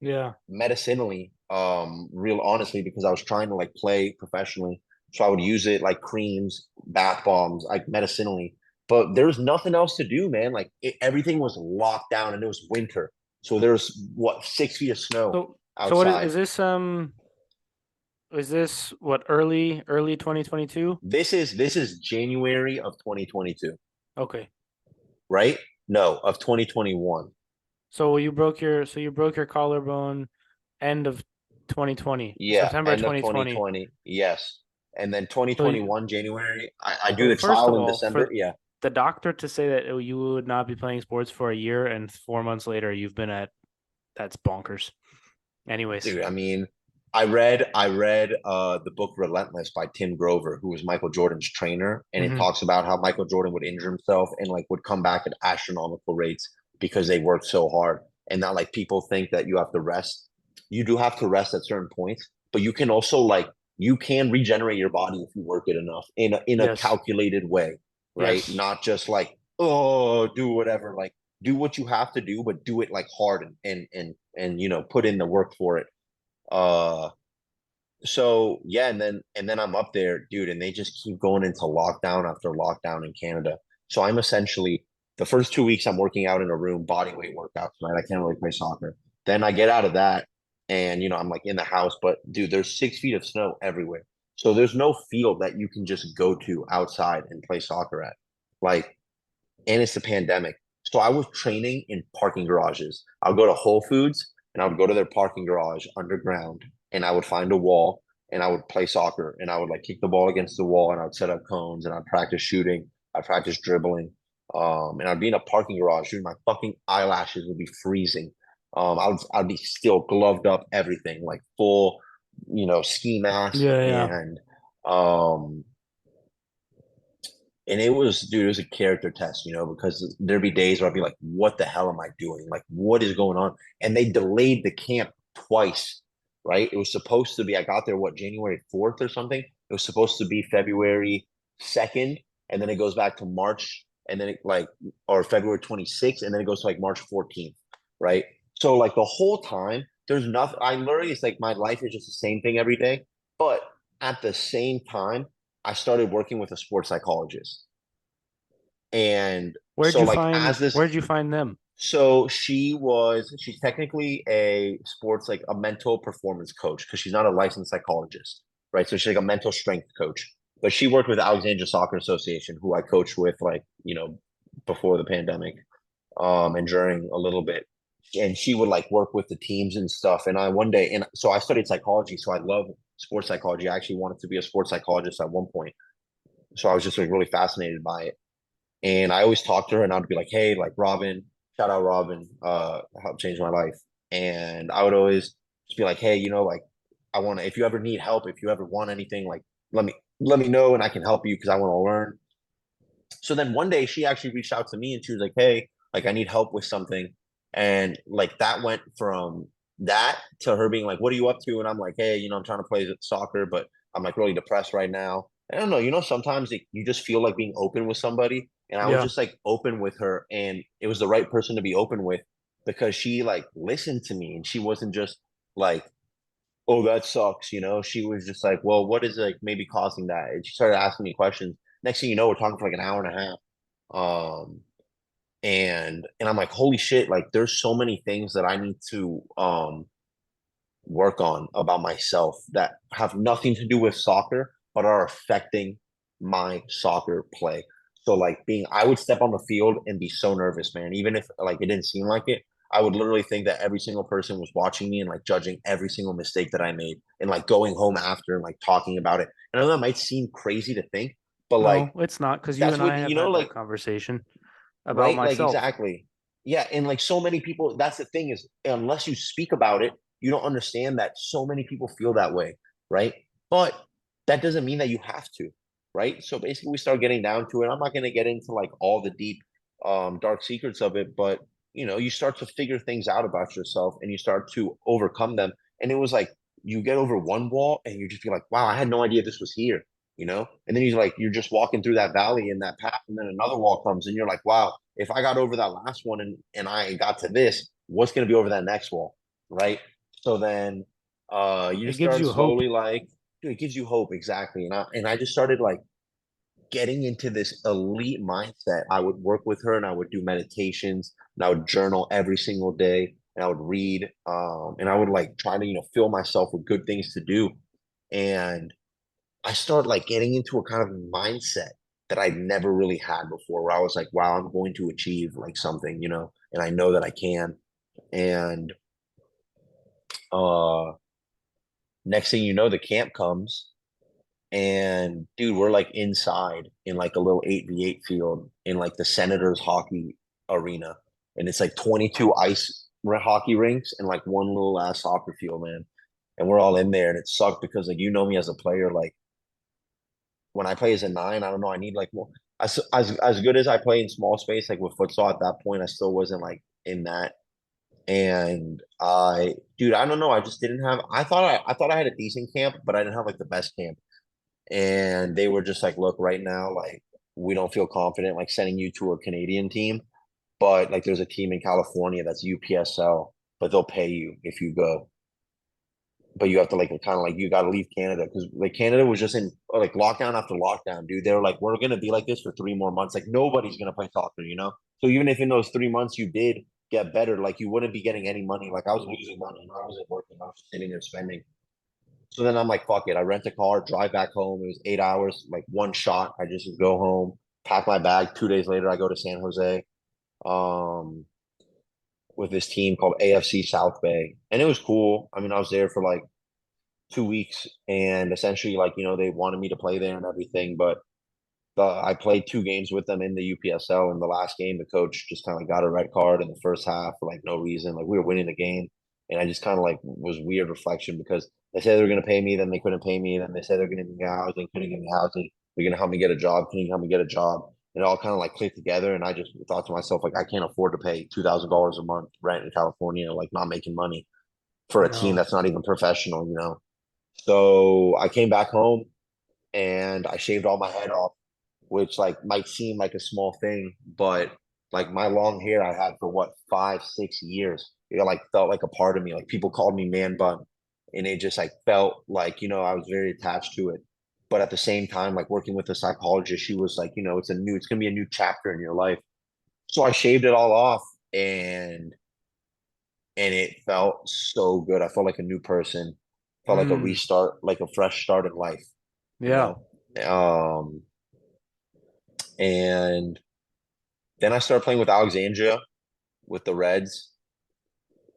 Yeah. medicinally, real honestly, because I was trying to like play professionally, so I would use it like creams, bath bombs, like medicinally. But there's nothing else to do, man. Like everything was locked down, and it was winter, so there's what 6 feet of snow So what outside. is this what early 2022? This is January of 2022, Okay. right? No, of 2021. So you broke your collarbone end of 2020, Yeah, September end of 2020. 2020. Yes. And then So you, 2021, January, I do so the first of trial in all, for December. Yeah. the doctor to say that you would not be playing sports for a year and 4 months later you've been at that's bonkers. Anyways. Dude, I mean, I read the book Relentless by Tim Grover, who was Michael Jordan's trainer, and it Hmm. talks about how Michael Jordan would injure himself and like would come back at astronomical rates because they worked so hard. And that like people think that you have to rest. You do have to rest at certain points, but you can also like you can regenerate your body if you work it enough in a Yes. calculated way. right? Yes. Not just like, oh, do whatever. Like, do what you have to do, but do it like hard and put in the work for it. Uh, so yeah, and then I'm up there, dude, and they just keep going into lockdown after lockdown in Canada. So I'm essentially the first 2 weeks I'm working out in a room, body weight workouts, right? I can't really play soccer. Then I get out of that and I'm like in the house, but dude, there's 6 feet of snow everywhere. So there's no field that you can just go to outside and play soccer at. Like, and it's the pandemic. So I was training in parking garages. I would go to Whole Foods and I would go to their parking garage underground and I would find a wall and I would play soccer and I would like kick the ball against the wall and I would set up cones and I'd practice shooting. I'd practice dribbling. And I'd be in a parking garage, dude. My fucking eyelashes would be freezing. I'd be still gloved up, everything like full, ski mask Yeah, yeah. um and it was, dude, it was a character test, because there'd be days where I'd be like, what the hell am I doing? Like, what is going on? And they delayed the camp twice, right? It was supposed to be, I got there, January 4th or something? It was supposed to be February 2nd, and then it goes back to March, and then or February 26th, and then it goes to like March 14th, right? So, like, the whole time, there's nothing, it's like my life is just the same thing every day. But at the same time, I started working with a sports psychologist. And so like Where'd you find them? so she's technically a mental performance coach because she's not a licensed psychologist, right? So she's like a mental strength coach. But she worked with Alexandria Soccer Association, who I coached with before the pandemic, and during a little bit. And she would like work with the teams and stuff. And so I studied psychology, so I love sports psychology. I actually wanted to be a sports psychologist at one point. So I was just like really fascinated by it. And I always talk to her and I'd be like, hey, like Robin, shout out Robin, helped change my life. And I would always just be like, hey, like if you ever need help, if you ever want anything, like let me know and I can help you because I want to learn. So then one day she actually reached out to me and she was like, hey, like I need help with something. And like that went from that to her being like, what are you up to? And I'm like, hey, I'm trying to play soccer, but I'm like really depressed right now. I don't know, sometimes you just feel like being open with somebody. And I was Yeah. just like open with her, and it was the right person to be open with because she like listened to me and she wasn't just like, oh, that sucks. She was just like, well, what is like maybe causing that? And she started asking me questions. Next thing you know, we're talking for like an hour and a half. Um, and I'm like, holy shit, like there's so many things that I need to work on about myself that have nothing to do with soccer, but are affecting my soccer play. So like I would step on the field and be so nervous, man. Even if like it didn't seem like it, I would literally think that every single person was watching me and like judging every single mistake that I made and like going home after and like talking about it. And I know that might seem crazy to think, but like No, it's not because you that's and I what have had that like, conversation about right? Like myself. exactly. Yeah, and like so many people, that's the thing is unless you speak about it, you don't understand that so many people feel that way, right? But that doesn't mean that you have to, right? So basically we start getting down to it. I'm not going to get into like all the deep dark secrets of it, but you start to figure things out about yourself and you start to overcome them. And it was like you get over one wall and you just be like, wow, I had no idea this was here, and then you're just walking through that valley in that path and then another wall comes and you're like, wow, if I got over that last one and I got to this, what's going to be over that next wall, right? So then you It just gives start you hope. slowly like, dude, it gives you hope, exactly. And I just started like getting into this elite mindset. I would work with her and I would do meditations and I would journal every single day and I would read and I would like try to fill myself with good things to do. And I started like getting into a kind of mindset that I'd never really had before, where I was like, wow, I'm going to achieve like something, and I know that I can. And uh next thing you know, the camp comes and dude, we're like inside in like a little 8v8 field in like the Senators hockey arena. And it's like 22 hockey rinks and like one little ass soccer field, man. And we're all in there and it sucked because like me as a player, like when I play as a nine, I don't know. I need like more as good as I play in small space, like with futsal at that point, I still wasn't like in that. And dude, I don't know. I just didn't have. I thought I had a decent camp, but I didn't have like the best camp. And they were just like, look, right now, like we don't feel confident like sending you to a Canadian team, but like there's a team in California that's UPSL, but they'll pay you if you go. But you have to like kind of like you got to leave Canada because like Canada was just in like lockdown after lockdown, dude. They were like, we're gonna be like this for 3 more months. Like nobody's gonna play soccer, you know. So even if in those 3 months you did get better, like you wouldn't be getting any money. Like I was losing money, I wasn't working, I was just sitting there spending. So then I'm like, fuck it. I rent a car, drive back home. It was 8 hours, like one shot. I just go home, pack my bag. 2 days later, I go to San Jose. Um, with this team called AFC South Bay, and it was cool. I mean, I was there for like 2 weeks, and essentially, like they wanted me to play there and everything. But I played 2 games with them in the UPSL. In the last game, the coach just kind of got a red card in the first half for like no reason. Like we were winning the game, and I just kind of like was weird reflection because they said they were going to pay me, then they couldn't pay me, then they said they're going to give me housing, couldn't give me housing. They're going to help me get a job, couldn't help me get a job. And it all kind of like clicked together, and I just thought to myself like I can't afford to pay $2,000 a month rent in California, like not making money for a team No. that's not even professional, you know. So I came back home and I shaved all my head off, which like might seem like a small thing, but like my long hair I had for what 5, 6 years. It like felt like a part of me. Like people called me man bun, and it just like felt like I was very attached to it. But at the same time, like working with a psychologist, she was like, it's gonna be a new chapter in your life. So I shaved it all off, and it felt so good. I felt like a new person, felt like a Mm, restart, like a fresh start in life, you yeah. know. And then I started playing with Alexandria with the Reds.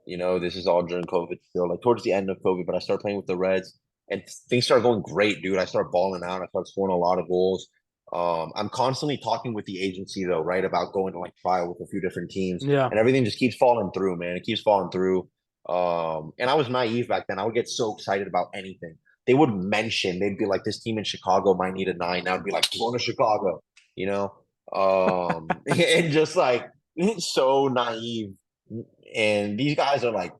This is all during COVID still, like towards the end of COVID, but I started playing with the Reds and things started going great, dude. I started balling out. I started scoring a lot of goals. I'm constantly talking with the agency though, right, about going to like trial with a few different teams, Yeah. and everything just keeps falling through, man. It keeps falling through. And I was naive back then. I would get so excited about anything. They'd be like, this team in Chicago might need a nine. I'd be like, going to Chicago, you know? And just like so naive. And these guys are like,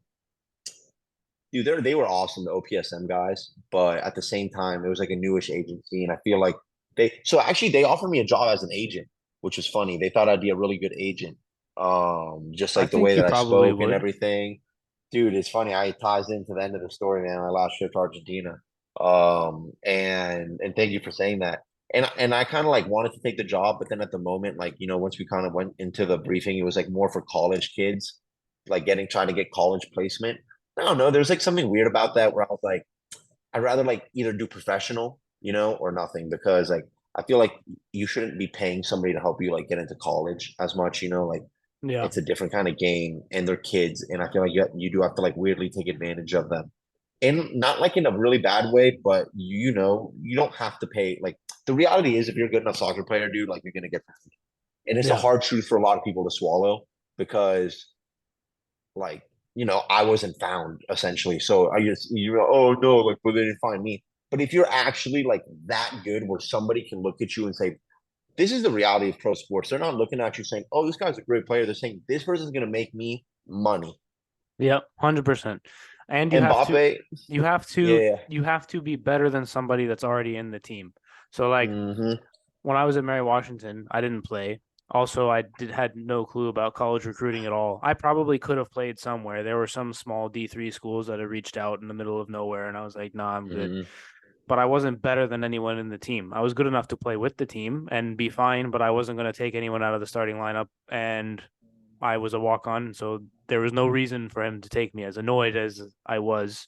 dude, they were awesome, the OPSM guys, but at the same time, it was like a newish agency, and I feel like they offered me a job as an agent, which was funny. They thought I'd be a really good agent, just I like the think way you that I probably spoke and would. everything. Dude, it's funny. I it ties into the end of the story, man. My last trip to Argentina, and thank you for saying that. And I kind of like wanted to take the job, but then at the moment, like once we kind of went into the briefing, it was like more for college kids, like trying to get college placement. I don't know. There's like something weird about that where I was like, I'd rather like either do professional, or nothing because like I feel like you shouldn't be paying somebody to help you like get into college as much, like Yeah. it's a different kind of game and they're kids. And I feel like you do have to like weirdly take advantage of them. And not like in a really bad way, but you don't have to pay. Like the reality is if you're a good enough soccer player, dude, like you're gonna get paid. And it's a Yeah. hard truth for a lot of people to swallow because like I wasn't found essentially. So I just oh no, like but they didn't find me. But if you're actually like that good where somebody can look at you and say, this is the reality of pro sports. They're not looking at you saying, oh, this guy's a great player. They're saying this person's gonna make me money. Yep. 100%. And Mbappe, yeah. you have to be better than somebody that's already in the team. So like Mm-hmm. when I was at Mary Washington, I didn't play. Also, had no clue about college recruiting at all. I probably could have played somewhere. There were some small D3 schools that had reached out in the middle of nowhere, and I was like, "Nah, I'm good." Mm-hmm. But I wasn't better than anyone in the team. I was good enough to play with the team and be fine, but I wasn't going to take anyone out of the starting lineup. And I was a walk on, so there was no reason for him to take me. As annoyed as I was,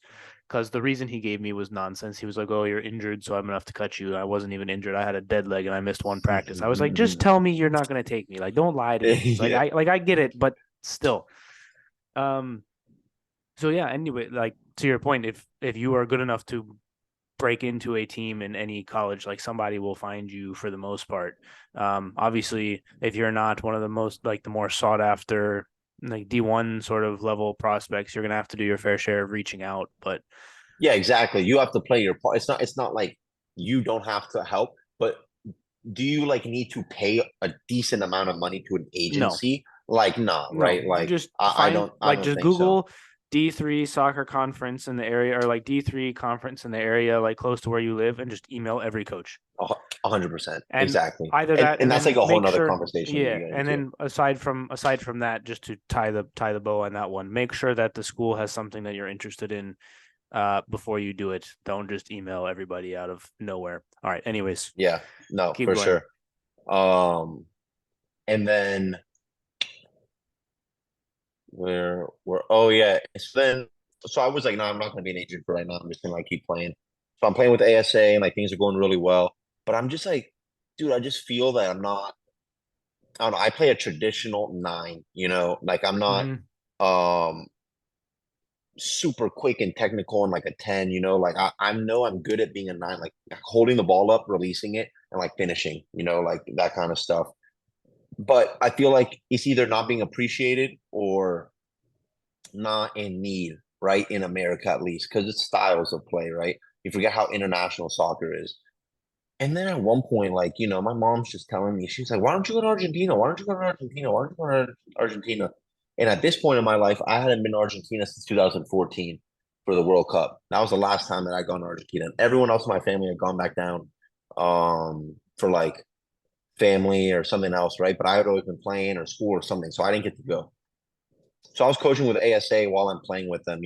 because the reason he gave me was nonsense. He was like, "Oh, you're injured, so I'm gonna have to cut you." I wasn't even injured. I had a dead leg and I missed one practice. I was like, "Just tell me you're not gonna take me. Like, don't lie to me." Yeah. Like I get it, but still. Um. So yeah. Anyway, like to your point, if you are good enough to break into a team in any college, like somebody will find you for the most part. Obviously, if you're not one of the most like the more sought after like D1 sort of level prospects, you're gonna have to do your fair share of reaching out. But Yeah, exactly. You have to play your part. It's not like you don't have to help, but do you like need to pay a decent amount of money to an no, agency? Like, not no, right? Like, just I find don't I like don't just think so. Google D3 soccer conference in the area, or like D3 conference in the area, like close to where you live, and just email every coach. 100%. And Exactly. either that, And and that's then like a whole make nother sure, conversation we yeah, get and into. then aside from that, just to tie the bow on that one, make sure that the school has something that you're interested in before you do it. Don't just email everybody out of nowhere. All right. Anyways, Yeah, no, keep for going. sure. And then oh yeah. So I was like, no, I'm not gonna be an agent for right now. I'm just gonna like keep playing. So I'm playing with ASA and like things are going really well. But I'm just like, dude, I just feel that I'm not, I don't know, I play a traditional nine, like I'm not Mhm. um super quick and technical and like a 10, like I know I'm good at being a nine, like holding the ball up, releasing it, and like finishing, like that kind of stuff. But I feel like it's either not being appreciated or not in need, right? In America, at least, because it's styles of play, right? You forget how international soccer is. And then at one point, like, my mom's just telling me, she's like, why don't you go to Argentina? Why don't you go to Argentina? Why don't you go to Argentina? And at this point in my life, I hadn't been to Argentina since 2014 for the World Cup. That was the last time that I'd gone to Argentina. And everyone else in my family had gone back down for like family or something else, right? But I had always been playing or school or something, so I didn't get to go. So I was coaching with ASA while I'm playing with them,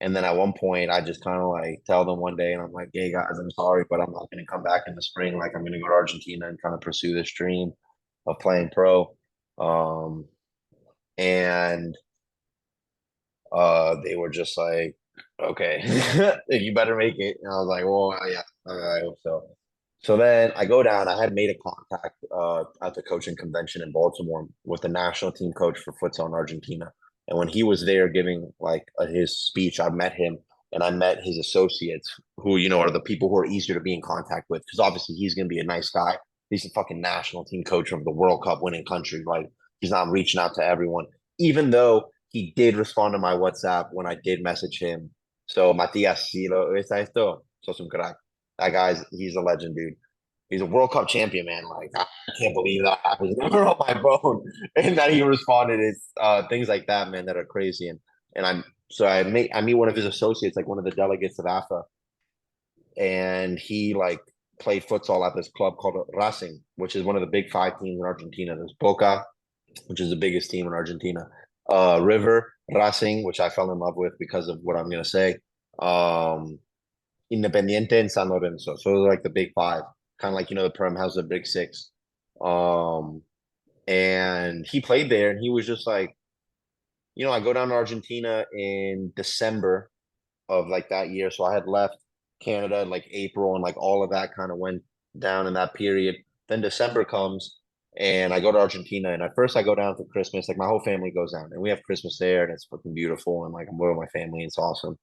And then at one point, I just kind of like tell them one day, and I'm like, "Hey guys, I'm sorry, but I'm not going to come back in the spring. Like, I'm going to go to Argentina and kind of pursue this dream of playing pro." Um, and they were just like, "Okay, you better make it." And I was like, "Well, yeah, I hope so." So then I go down. I had made a contact at the coaching convention in Baltimore with the national team coach for futsal in Argentina. And when he was there giving like his speech, I met him and I met his associates, who are the people who are easier to be in contact with, because obviously he's going to be a nice guy. He's a fucking national team coach of the World Cup winning country. Like, he's not reaching out to everyone, even though he did respond to my WhatsApp when I did message him. So Matias, si lo está esto, sos un crack. That he's a legend, dude. He's a World Cup champion, man. Like, I can't believe that I was never on my phone. And that he responded is things like that, man, that are crazy. And I meet one of his associates, like one of the delegates of AFA, and he like played futsal at this club called Racing, which is one of the big five teams in Argentina. There's Boca, which is the biggest team in Argentina. River, Racing, which I fell in love with because of what I'm gonna say. Um, Independiente and San Lorenzo. So those are like the big five. Kind of like, the Prem has the big six. And he played there and he was just like, I go down to Argentina in December of like that year. So I had left Canada in like April, and like all of that kind of went down in that period. Then December comes and I go to Argentina, and at first I go down for Christmas. Like, my whole family goes down and we have Christmas there, and it's fucking beautiful, and like I'm with my family, and it's awesome.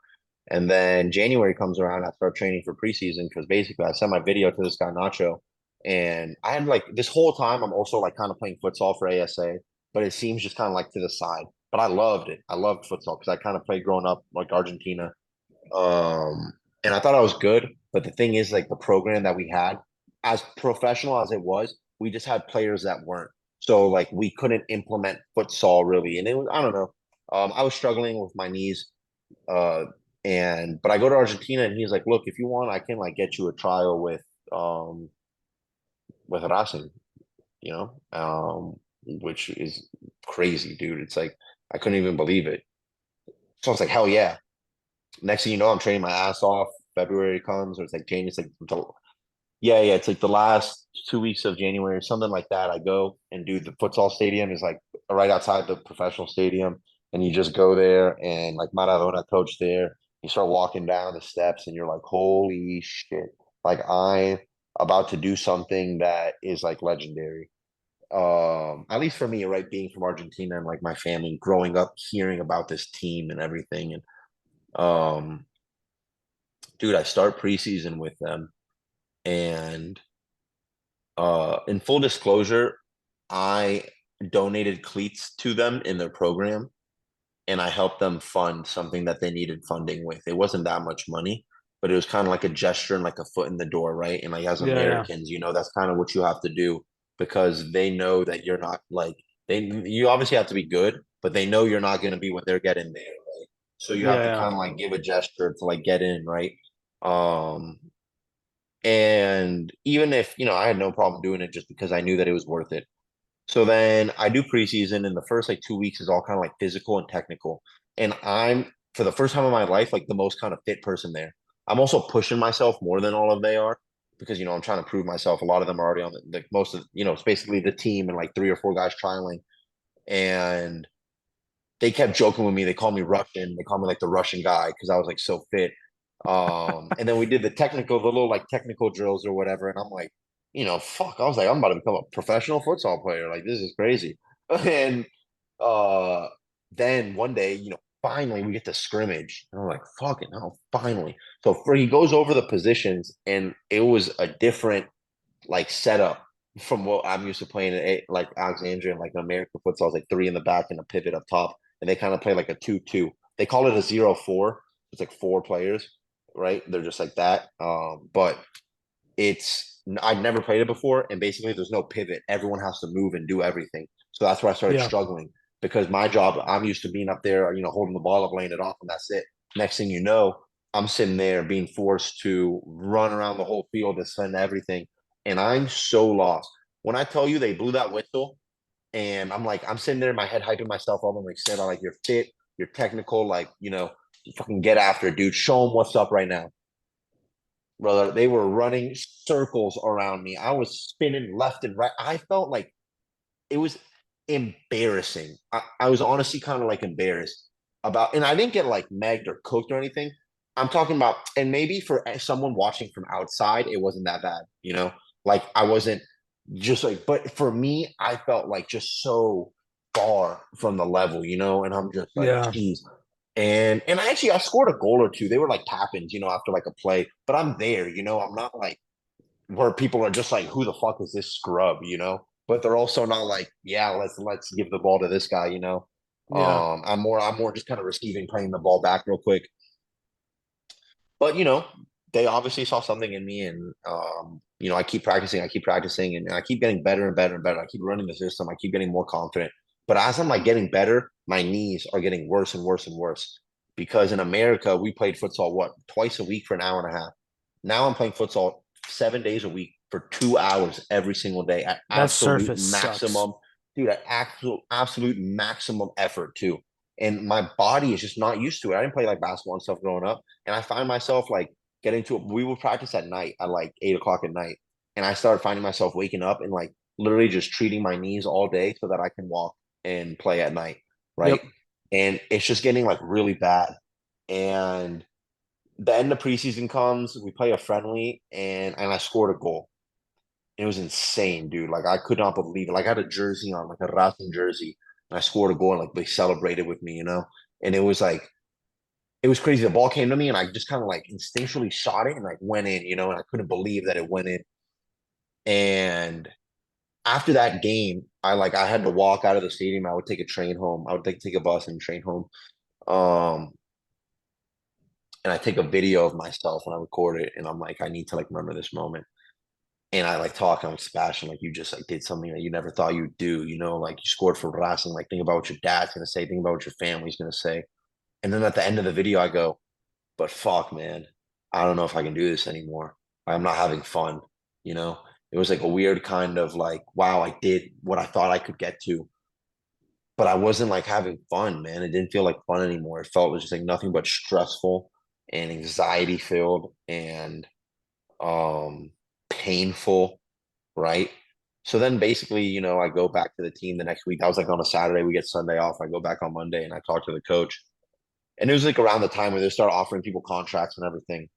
And then January comes around, I start training for preseason, because basically I sent my video to this guy Nacho, and I had like this whole time I'm also like kind of playing futsal for ASA, but it seems just kind of like to the side. But I loved it. I loved futsal because I kind of played growing up like Argentina. Um, and I thought I was good, but the thing is, like, the program that we had, as professional as it was, we just had players that weren't. So like we couldn't implement futsal really, and it was, I don't know. I was struggling with my knees, uh, but I go to Argentina, and he's like, "Look, if you want, I can like get you a trial um with Racing, which is crazy, dude. It's like I couldn't even believe it. So I was like, hell yeah. Next thing you know, I'm training my ass off. February comes, or it's like January. It's like yeah. It's like the last 2 weeks of January or something like that. I go and do the futsal stadium is like right outside the professional stadium, and you just go there, and like Maradona coach there. You start walking down the steps, and you're like, holy shit! Like, I'm about to do something that is like legendary. At least for me, right, being from Argentina and like my family growing up hearing about this team and everything. And um dude, I start preseason with them, and in full disclosure, I donated cleats to them in their program, and I helped them fund something that they needed funding with. It wasn't that much money, but it was kind of like a gesture and like a foot in the door, right? And like, as Yeah. Americans, that's kind of what you have to do, because they know that you're not like, you obviously have to be good, but they know you're not going to be what they're getting there, right? So you have to Yeah. kind of like give a gesture to like get in, right? Um, and even if, I had no problem doing it just because I knew that it was worth it. So then I do preseason, and the first like 2 weeks is all kind of like physical and technical. And I'm, for the first time in my life, like the most kind of fit person there. I'm also pushing myself more than all of they are because, I'm trying to prove myself. A lot of them are already on the most of, it's basically the team and like 3 or 4 guys trialing. And they kept joking with me. They called me Russian. They called me like the Russian guy because I was like so fit. And then we did the little like technical drills or whatever. And I'm like, fuck. I was like, I'm about to become a professional futsal player. Like, this is crazy. And uh then one day, finally we get to scrimmage. And I'm like, fucking hell, finally. So he goes over the positions, and it was a different like setup from what I'm used to playing at like Alexandria and like American futsal. It's like 3 in the back and a pivot up top, and they kind of play like a 2-2. They call it a 0-4. It's like 4 players, right? They're just like that. But I'd never played it before, and basically there's no pivot. Everyone has to move and do everything. So that's where I started Yeah. struggling because my job, I'm used to being up there, holding the ball up, laying it off, and that's it. Next thing you know, I'm sitting there being forced to run around the whole field to send everything, and I'm so lost. When I tell you they blew that whistle, and I'm sitting there in my head hyping myself up. I'm like, Seba, like you're fit, you're technical, like you fucking get after it, dude. Show them what's up right now, brother. They were running circles around me. I was spinning left and right. I felt like it was embarrassing. I was honestly kind of like embarrassed about, and I didn't get like megged or cooked or anything. I'm talking about, and maybe for someone watching from outside, it wasn't that bad, like I wasn't just like, but for me, I felt like just so far from the level, and I'm just like, Yeah. geez. And I scored a goal or two. They were like tap-ins, after like a play, but I'm there, I'm not like where people are just like, who the fuck is this scrub, But they're also not like, yeah, let's give the ball to this guy, Yeah. I'm more just kind of receiving, playing the ball back real quick. But they obviously saw something in me, and I keep practicing, and I keep getting better and better and better. I keep running the system, I keep getting more confident. But as I'm like getting better, my knees are getting worse and worse and worse. Because in America, we played futsal twice a week for an hour and a half. Now I'm playing futsal 7 days a week for 2 hours every single day at That absolute surface sucks. maximum, dude, at absolute maximum effort too. And my body is just not used to it. I didn't play like basketball and stuff growing up. And I find myself like getting to it. We would practice at night at like 8 o'clock at night. And I started finding myself waking up and like literally just treating my knees all day so that I can walk and play at night. Yep. Right. And it's just getting like really bad. And the end of preseason comes, we play a friendly, and I scored a goal. It was insane, dude. Like I could not believe it. Like I had a jersey on, like a Racing jersey, and I scored a goal, and like they celebrated with me, And it was crazy. The ball came to me, and I just kind of like instinctually shot it and like went in, and I couldn't believe that it went in. And after that game, I had to walk out of the stadium. I would take a train home. I would take a bus and train home. Um, and I take a video of myself and I record it, and I'm like, I need to like remember this moment. And I like talk, I'm like, Sebastian, like you just like did something that you never thought you'd do, like you scored for Racing, like think about what your dad's gonna say, think about what your family's gonna say. And then at the end of the video, I go, but fuck, man, I don't know if I can do this anymore. I'm not having fun, you know? It was like a weird kind of like, wow, I did what I thought I could get to, but I wasn't like having fun, man. It didn't feel like fun anymore. It felt just like nothing but stressful and anxiety filled and um painful, right? So then basically, I go back to the team the next week. That was like on a Saturday. We get Sunday off. I go back on Monday and I talk to the coach. And it was like around the time where they start offering people contracts and everything.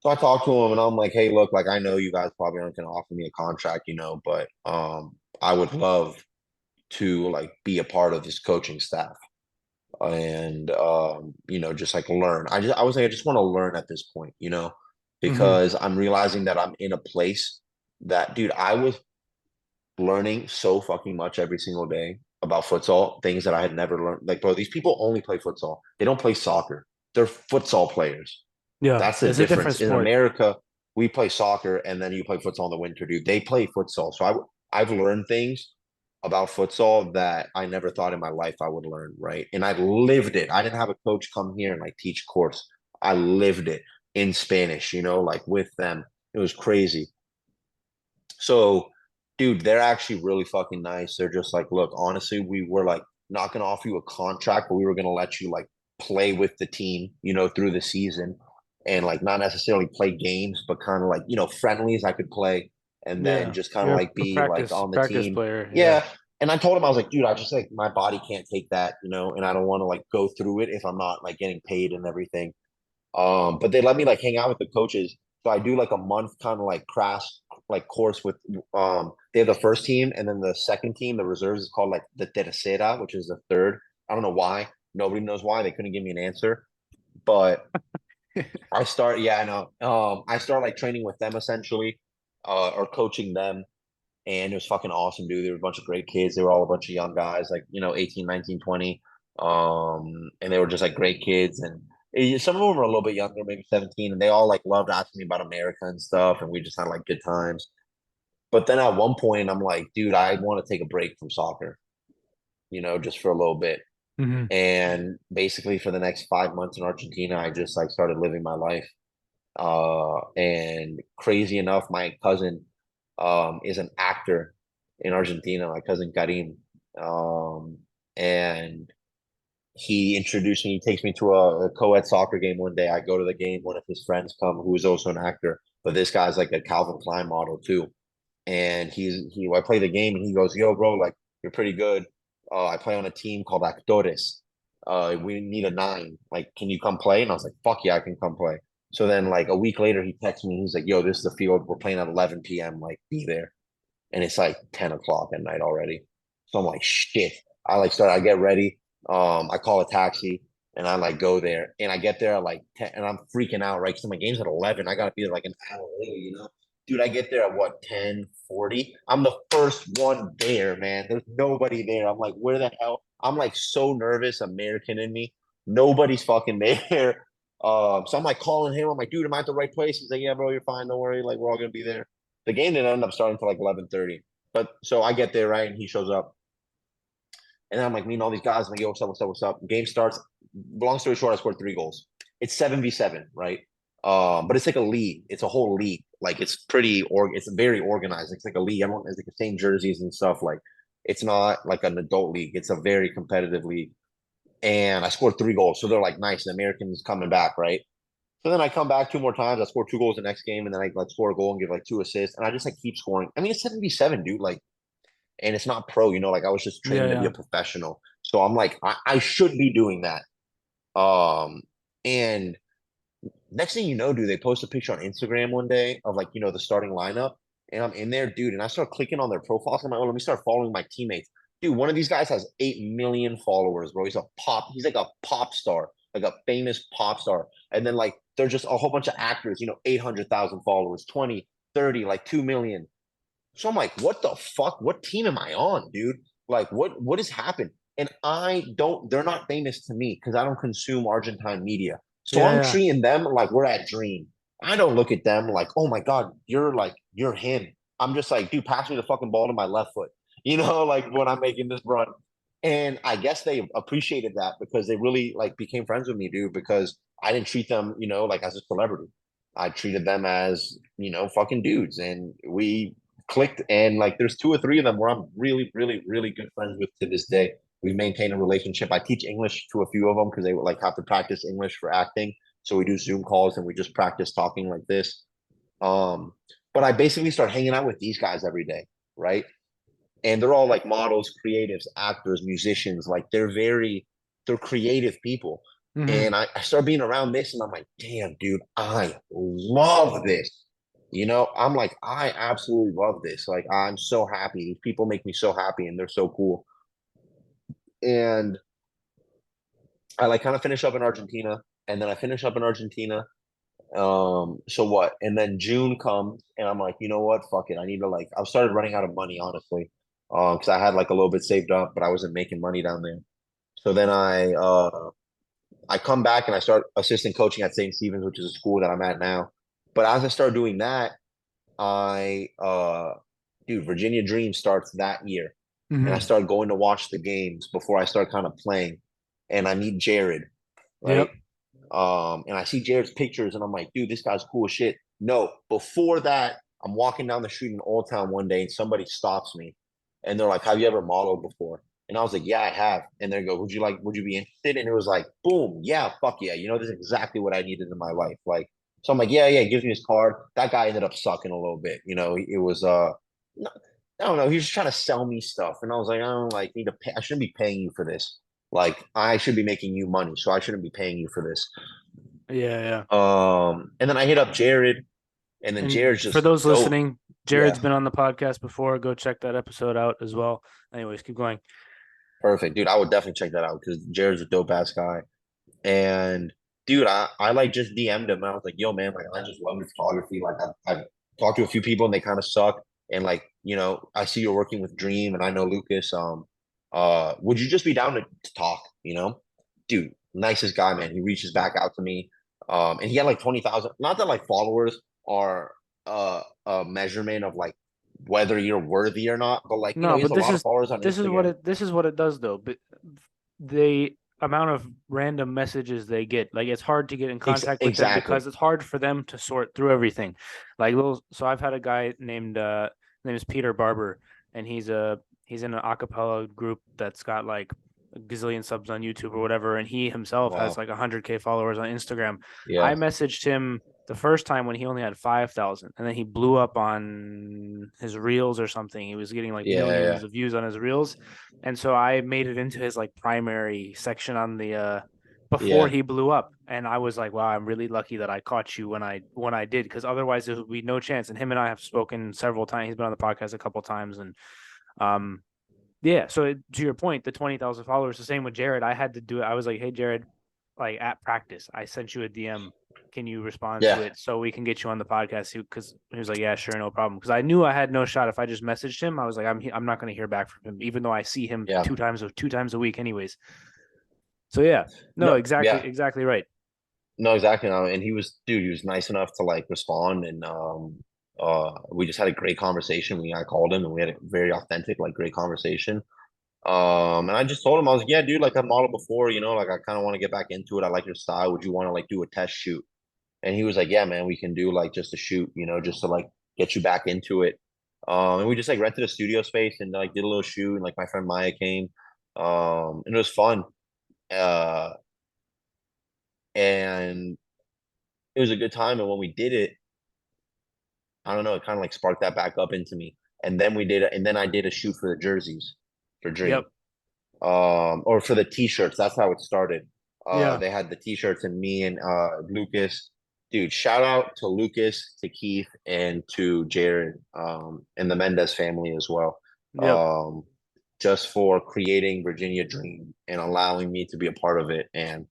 So I talked to him and I'm like, hey, look, like I know you guys probably aren't gonna offer me a contract, but I would love to like be a part of this coaching staff and just like learn. I was like, I just want to learn at this point, Hmm. because I'm realizing that I'm in a place that, dude, I was learning so fucking much every single day about futsal, things that I had never learned. Like, bro, these people only play futsal. They don't play soccer. They're futsal players. Yeah. That's the It's a different difference. In sport. America, we play soccer and then you play futsal in the winter, dude. They play futsal. So I've learned things about futsal that I never thought in my life I would learn, right? And I lived it. I didn't have a coach come here and like teach course. I lived it in Spanish, like with them. It was crazy. So, dude, they're actually really fucking nice. They're just like, look, honestly, we were like not gonna offer you a contract, but we were gonna let you like play with the team, through the season and like not necessarily play games, but kind of like, friendlies I could play and then Yeah, just kind of you're like a be like practice on the practice team. player. Yeah. Yeah. And I told him, I was like, dude, I just like my body can't take that, and I don't want to like go through it if I'm not like getting paid and everything. But they let me like hang out with the coaches. So I do like a month kind of like crash like course with they have the first team and then the second team, the reserves is called like the tercera, which is the third. I don't know why. Nobody knows why. They couldn't give me an answer. But yeah, I know. I start like training with them essentially, or coaching them. And it was fucking awesome, dude. There were a bunch of great kids. They were all a bunch of young guys, like, 18, 19, 20. And they were just like great kids. And some of them were a little bit younger, maybe 17, and they all like loved asking me about America and stuff. And we just had like good times. But then at one point, I'm like, dude, I want to take a break from soccer, just for a little bit. Hmm. And basically, for the next 5 months in Argentina, I just like started living my life. And crazy enough, my cousin is an actor in Argentina, my cousin Karim. And he introduced me, he takes me to a co-ed soccer game one day. I go to the game, one of his friends come, who is also an actor, but this guy's like a Calvin Klein model too. And I play the game and he goes, yo, bro, like you're pretty good. I play on a team called Actores. We need a 9. Like, can you come play? And I was like, fuck yeah, I can come play. So then like a week later, he texts me. He's like, yo, this is the field. We're playing at 11 p.m. Like, be there. And it's like 10 o'clock at night already. So I'm like, shit. I get ready. I call a taxi and I like go there. And I get there at like 10 and I'm freaking out, right? Because my game's at 11. I gotta be there like an hour later. Dude, I get there at what, 10:40? I'm the first one there, man. There's nobody there. I'm like, where the hell? I'm like so nervous, American in me. Nobody's fucking there. So I'm like calling him. I'm like, dude, am I at the right place? He's like, yeah, bro, you're fine. Don't worry. Like, we're all gonna be there. The game didn't end up starting until like 11:30. But so I get there, right? And he shows up. And then I'm like meeting all these guys. I'm like, yo, what's up? What's up? What's up? Game starts. Long story short, I scored 3 goals. It's 7v7, right? But it's like a league. It's a whole league. Like it's very organized. It's like a league. Everyone has like the same jerseys and stuff. Like it's not like an adult league. It's a very competitive league. And I scored 3 goals. So they're like, nice. The Americans coming back, right? So then I come back 2 more times. I score 2 goals the next game, and then I like score a goal and give like 2 assists, and I just like keep scoring. I mean, it's 7v7, dude. Like, and it's not pro, like I was just Yeah, training to be yeah. a professional. So I'm like, I should be doing that. And next thing you know, dude, they post a picture on Instagram one day of like, the starting lineup, and I'm in there, dude, and I start clicking on their profiles. I'm like, oh, let me start following my teammates. Dude, one of these guys has 8 million followers, bro. He's like a pop star, like a famous pop star. And then like they're just a whole bunch of actors, 800,000 followers, 20, 30, like 2 million. So I'm like, what the fuck? What team am I on, dude? Like, what has happened? And they're not famous to me because I don't consume Argentine media. So Yeah, I'm yeah. treating them like we're at Dream. I don't look at them like, oh my God, you're him. I'm just like, dude, pass me the fucking ball to my left foot, like when I'm making this run. And I guess they appreciated that because they really like became friends with me, dude, because I didn't treat them, like as a celebrity. I treated them as, fucking dudes. And we clicked, and like there's 2 or 3 of them where I'm really, really, really good friends with to this day. We maintain a relationship. I teach English to a few of them because they would like have to practice English for acting. So we do Zoom calls and we just practice talking like this. Um, but I basically start hanging out with these guys every day, right? And they're all like models, creatives, actors, musicians. Like they're creative people. Hmm. And I start being around this, and I'm like, damn, dude, I love this. I'm like, I absolutely love this. Like, I'm so happy. These people make me so happy, and they're so cool. And I like kind of finish up in Argentina, and then I finish up in Argentina. So what? And then June comes, and I'm like, you know what? Fuck it. I need to like. I started running out of money, honestly, because I had like a little bit saved up, but I wasn't making money down there. So then I come back and I start assistant coaching at St. Stephen's, which is a school that I'm at now. But as I start doing that, I dude, Virginia Dream starts that year. and I Mhm. start going to watch the games before I start kind of playing, and I meet Jared, right? Yep. And I see Jared's pictures, and I'm like, dude, this guy's cool as shit. No, before that, I'm walking down the street in Old Town one day, and somebody stops me, and they're like, "Have you ever modeled before?" And I was like, "Yeah, I have." And they go, Would you be interested?" And it was like, boom, yeah, fuck yeah. This is exactly what I needed in my life. Like, so I'm like, yeah, yeah. He gives me his card. That guy ended up sucking a little bit. It was no, I don't know. He was just trying to sell me stuff, and I was like, I don't like need to pay. I shouldn't be paying you for this. Like, I should be making you money, so I shouldn't be paying you for this. Yeah, yeah. And then I hit up Jared, and then And Jared's for just those dope. listening, Yeah, Jared's been on the podcast before. Go check that episode out as well. Anyways, keep going. perfect, dude. I would definitely check that out because Jared's a dope ass guy. And dude, I like just DM'd him. And I was like, yo, man, like I just love your photography. Like I've talked to a few people and they kind of suck. And like, I see you're working with Dream and I know Lucas. Would you just be down to talk? Dude, nicest guy, man. He reaches back out to me. And he had like 20,000. Not that like followers are a measurement of like whether you're worthy or not, but like, No, he has but a lot of followers on Instagram. this is what it does though. But the amount of random messages they get, like it's hard to get in contact with them Exactly. because it's hard for them to sort through everything. Like those, so I've had a guy named his name is Peter Barber, and he's in an acapella group that's got like a gazillion subs on YouTube or whatever, and he himself has Wow. like 100K followers on Instagram. I Yeah. messaged him the first time when he only had 5,000, and then he blew up on his reels or something. He was getting like Yeah. millions Yeah. of views on his reels, and so I made it into his like primary section on the before Yeah. he blew up. And I was like, wow, I'm really lucky that I caught you when I did, because otherwise there would be no chance. And him and I have spoken several times. He's been on the podcast a couple times, and um yeah. So to your point, the 20,000 followers, the same with Jared. I had to do it. I was like, hey Jared, like at practice, I sent you a DM. Can you respond to Yeah. it so we can get you on the podcast? Because he was like, yeah, sure, no problem. Because I knew I had no shot if I just messaged him. I was like, I'm not going to hear back from him, even though I see him Yeah. two times a week, anyways. So yeah, no, No, yeah, exactly right. no, exactly. And he was nice enough to like respond, and we just had a great conversation. I called him, and we had a very authentic, like, great conversation. And I just told him, I was like, yeah, dude, like I've modeled before, like I kind of want to get back into it. I like your style. Would you want to like do a test shoot? And he was like, yeah, man, we can do like just a shoot, just to like get you back into it. And we just like rented a studio space and like did a little shoot, and like my friend Maya came, and it was fun. Uh, and it was a good time. And when we did it, I don't know, it kind of like sparked that back up into me. And then and then I did a shoot for the jerseys for Dream, Yep. or for the t-shirts. That's how it started. Yeah. They had the t-shirts, and me and Lucas, dude, shout out to Lucas, to Keith, and to Jared, and the Mendez family as well. Yep. Um, just for creating Virginia Dream and allowing me to be a part of it. And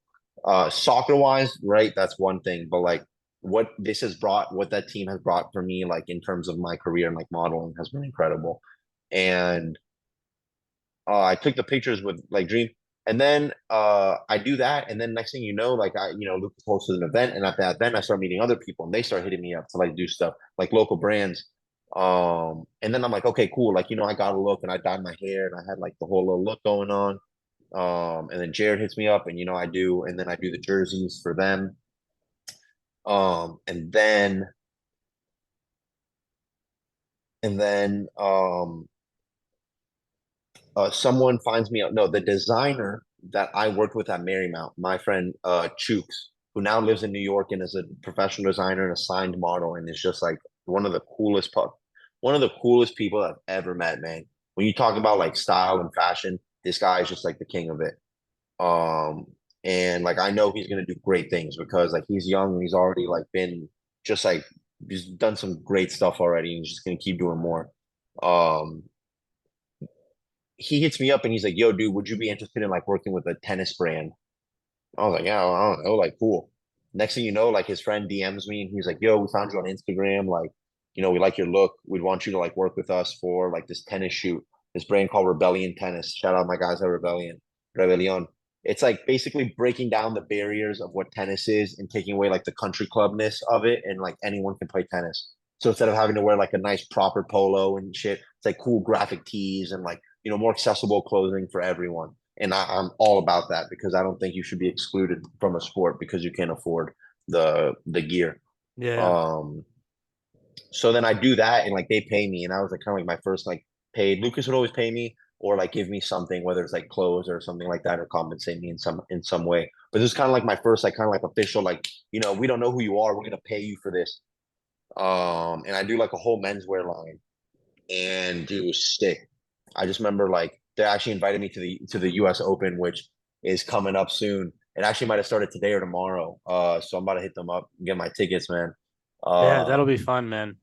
soccer wise, right, that's one thing, but like what that team has brought for me, like in terms of my career and like modeling, has been incredible. And I took the pictures with like Dream, and then I do that, and then next thing you know, like Lucas hosted an event, and at that event I start meeting other people, and they start hitting me up to like do stuff like local brands. And then I'm like, okay, cool, like I got a look, and I dyed my hair, and I had like the whole little look going on. And then Jared hits me up, and and then I do the jerseys for them. And then someone finds me out. No, the designer that I worked with at Marymount, my friend Chooks, who now lives in New York and is a professional designer and a signed model, and is just like one of the one of the coolest people I've ever met, man. When you talk about like style and fashion, this guy is just like the king of it. Um, and like I know he's gonna do great things because like he's young and he's already like been just like he's done some great stuff already, and he's just gonna keep doing more. Um, he hits me up and he's like, "Yo, dude, would you be interested in like working with a tennis brand?" I was like, "Yeah, I don't know, like cool." Next thing you know, like his friend DMs me and he's like, "Yo, we found you on Instagram. Like, we like your look. We'd want you to like work with us for like this tennis shoot. This brand called Rebellion Tennis. Shout out my guys at Rebellion. It's like basically breaking down the barriers of what tennis is and taking away like the country clubness of it, and like anyone can play tennis. So instead of having to wear like a nice proper polo and shit, it's like cool graphic tees and like more accessible clothing for everyone. And I'm all about that because I don't think you should be excluded from a sport because you can't afford the gear. Yeah. Um, so then I do that and like they pay me, and I was like kind of like my first like paid. Lucas would always pay me or like give me something, whether it's like clothes or something like that, or compensate me in some way. But this is kind of like my first like kind of like official like we don't know who you are, we're gonna pay you for this. And I do like a whole menswear line, and dude, it was sick. I just remember like they actually invited me to the U.S. Open, which is coming up soon. It actually might have started today or tomorrow. So I'm about to hit them up and get my tickets, man. Yeah, that'll Um, be fun, man.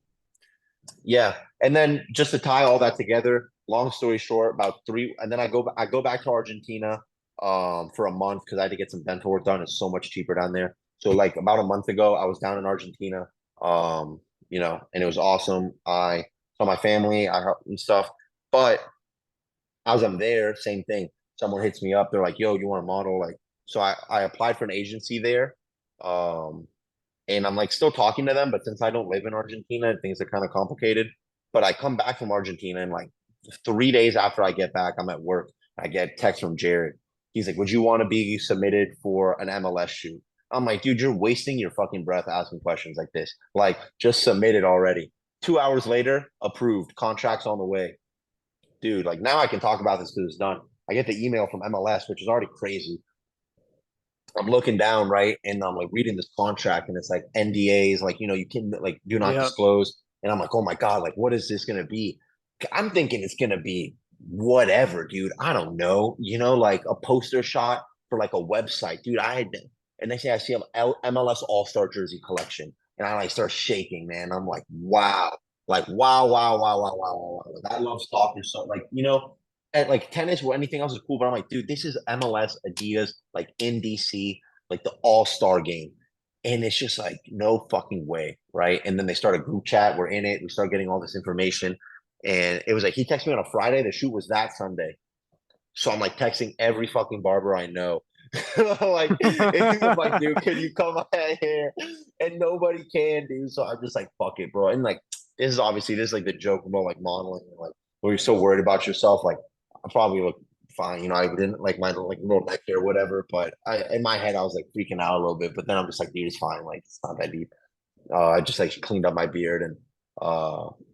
yeah, and then just to tie all that together, long story short, about three, and then I go back to Argentina for a month because I had to get some dental work done. It's so much cheaper down there. So like about a month ago, I was down in Argentina, and it was awesome. I saw my family, I helped and stuff. But as I'm there, same thing. Someone hits me up. They're like, "Yo, you want to model?" Like, so I applied for an agency there. Um, and I'm like still talking to them, but since I don't live in Argentina, things are kind of complicated. But I come back from Argentina, and like 3 days after I get back, I'm at work. I get a text from Jared. He's like, "Would you want to be submitted for an MLS shoot?" I'm like, "Dude, you're wasting your fucking breath asking questions like this. Like, just submit it already." 2 hours later, approved. Contracts on the way. Dude, like now I can talk about this because it's done. I get the email from MLS, which is already crazy. I'm looking down, right, and I'm like reading this contract, and it's like NDAs, like you can like do not Yeah. disclose, and I'm like, oh my god, like what is this gonna be? I'm thinking it's gonna be whatever, dude. I don't know, like a poster shot for like a website, dude. And they say I see MLS All Star jersey collection, and I like start shaking, man. I'm like wow, wow, wow, wow, wow, wow, wow. Like, I love soccer, so like and like tennis or anything else is cool, but I'm like, dude, this is MLS, Adidas, like in DC, like the All-Star game. And it's just like, no fucking way, right? And then they start a group chat. We're in it. We start getting all this information. And it was like, he texted me on a Friday. The shoot was that Sunday. So I'm like texting every fucking barber I know. Like, I'm like, dude, can you come out here? And nobody can, dude. So I'm just like, fuck it, bro. And like, this is like the joke about like modeling, like, where you're so worried about yourself. Like, I probably look fine, I didn't like my like little neck hair, whatever. But in my head, I was like freaking out a little bit. But then I'm just like, dude, it's fine. Like, it's not that deep. I just like cleaned up my beard and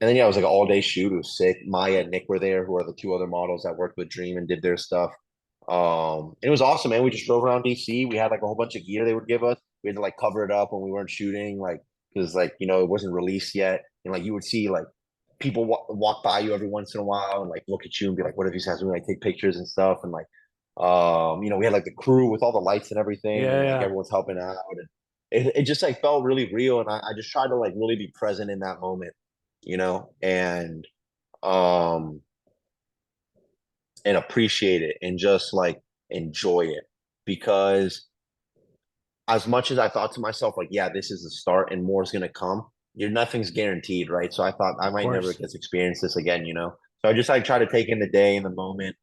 then yeah, it was like an all day shoot. It was sick. Maya and Nick were there, who are the two other models that worked with Dream and did their stuff. It was awesome, man. We just drove around DC. We had like a whole bunch of gear they would give us. We had to like cover it up when we weren't shooting, like because like it wasn't released yet, and like you would see like people walk by you every once in a while and like look at you and be like, "What are these guys doing?" Like take pictures and stuff, and like we had like the crew with all the lights and everything, Yeah, and like yeah. everyone's helping out, and it just like felt really real, and I just tried to like really be present in that moment, and um and appreciate it and just like enjoy it because as much as I thought to myself, like, yeah, this is the start and more is gonna come, nothing's guaranteed, right? So I thought I Of might never course. get to experience this again. So I just like try to take in the day and the moment.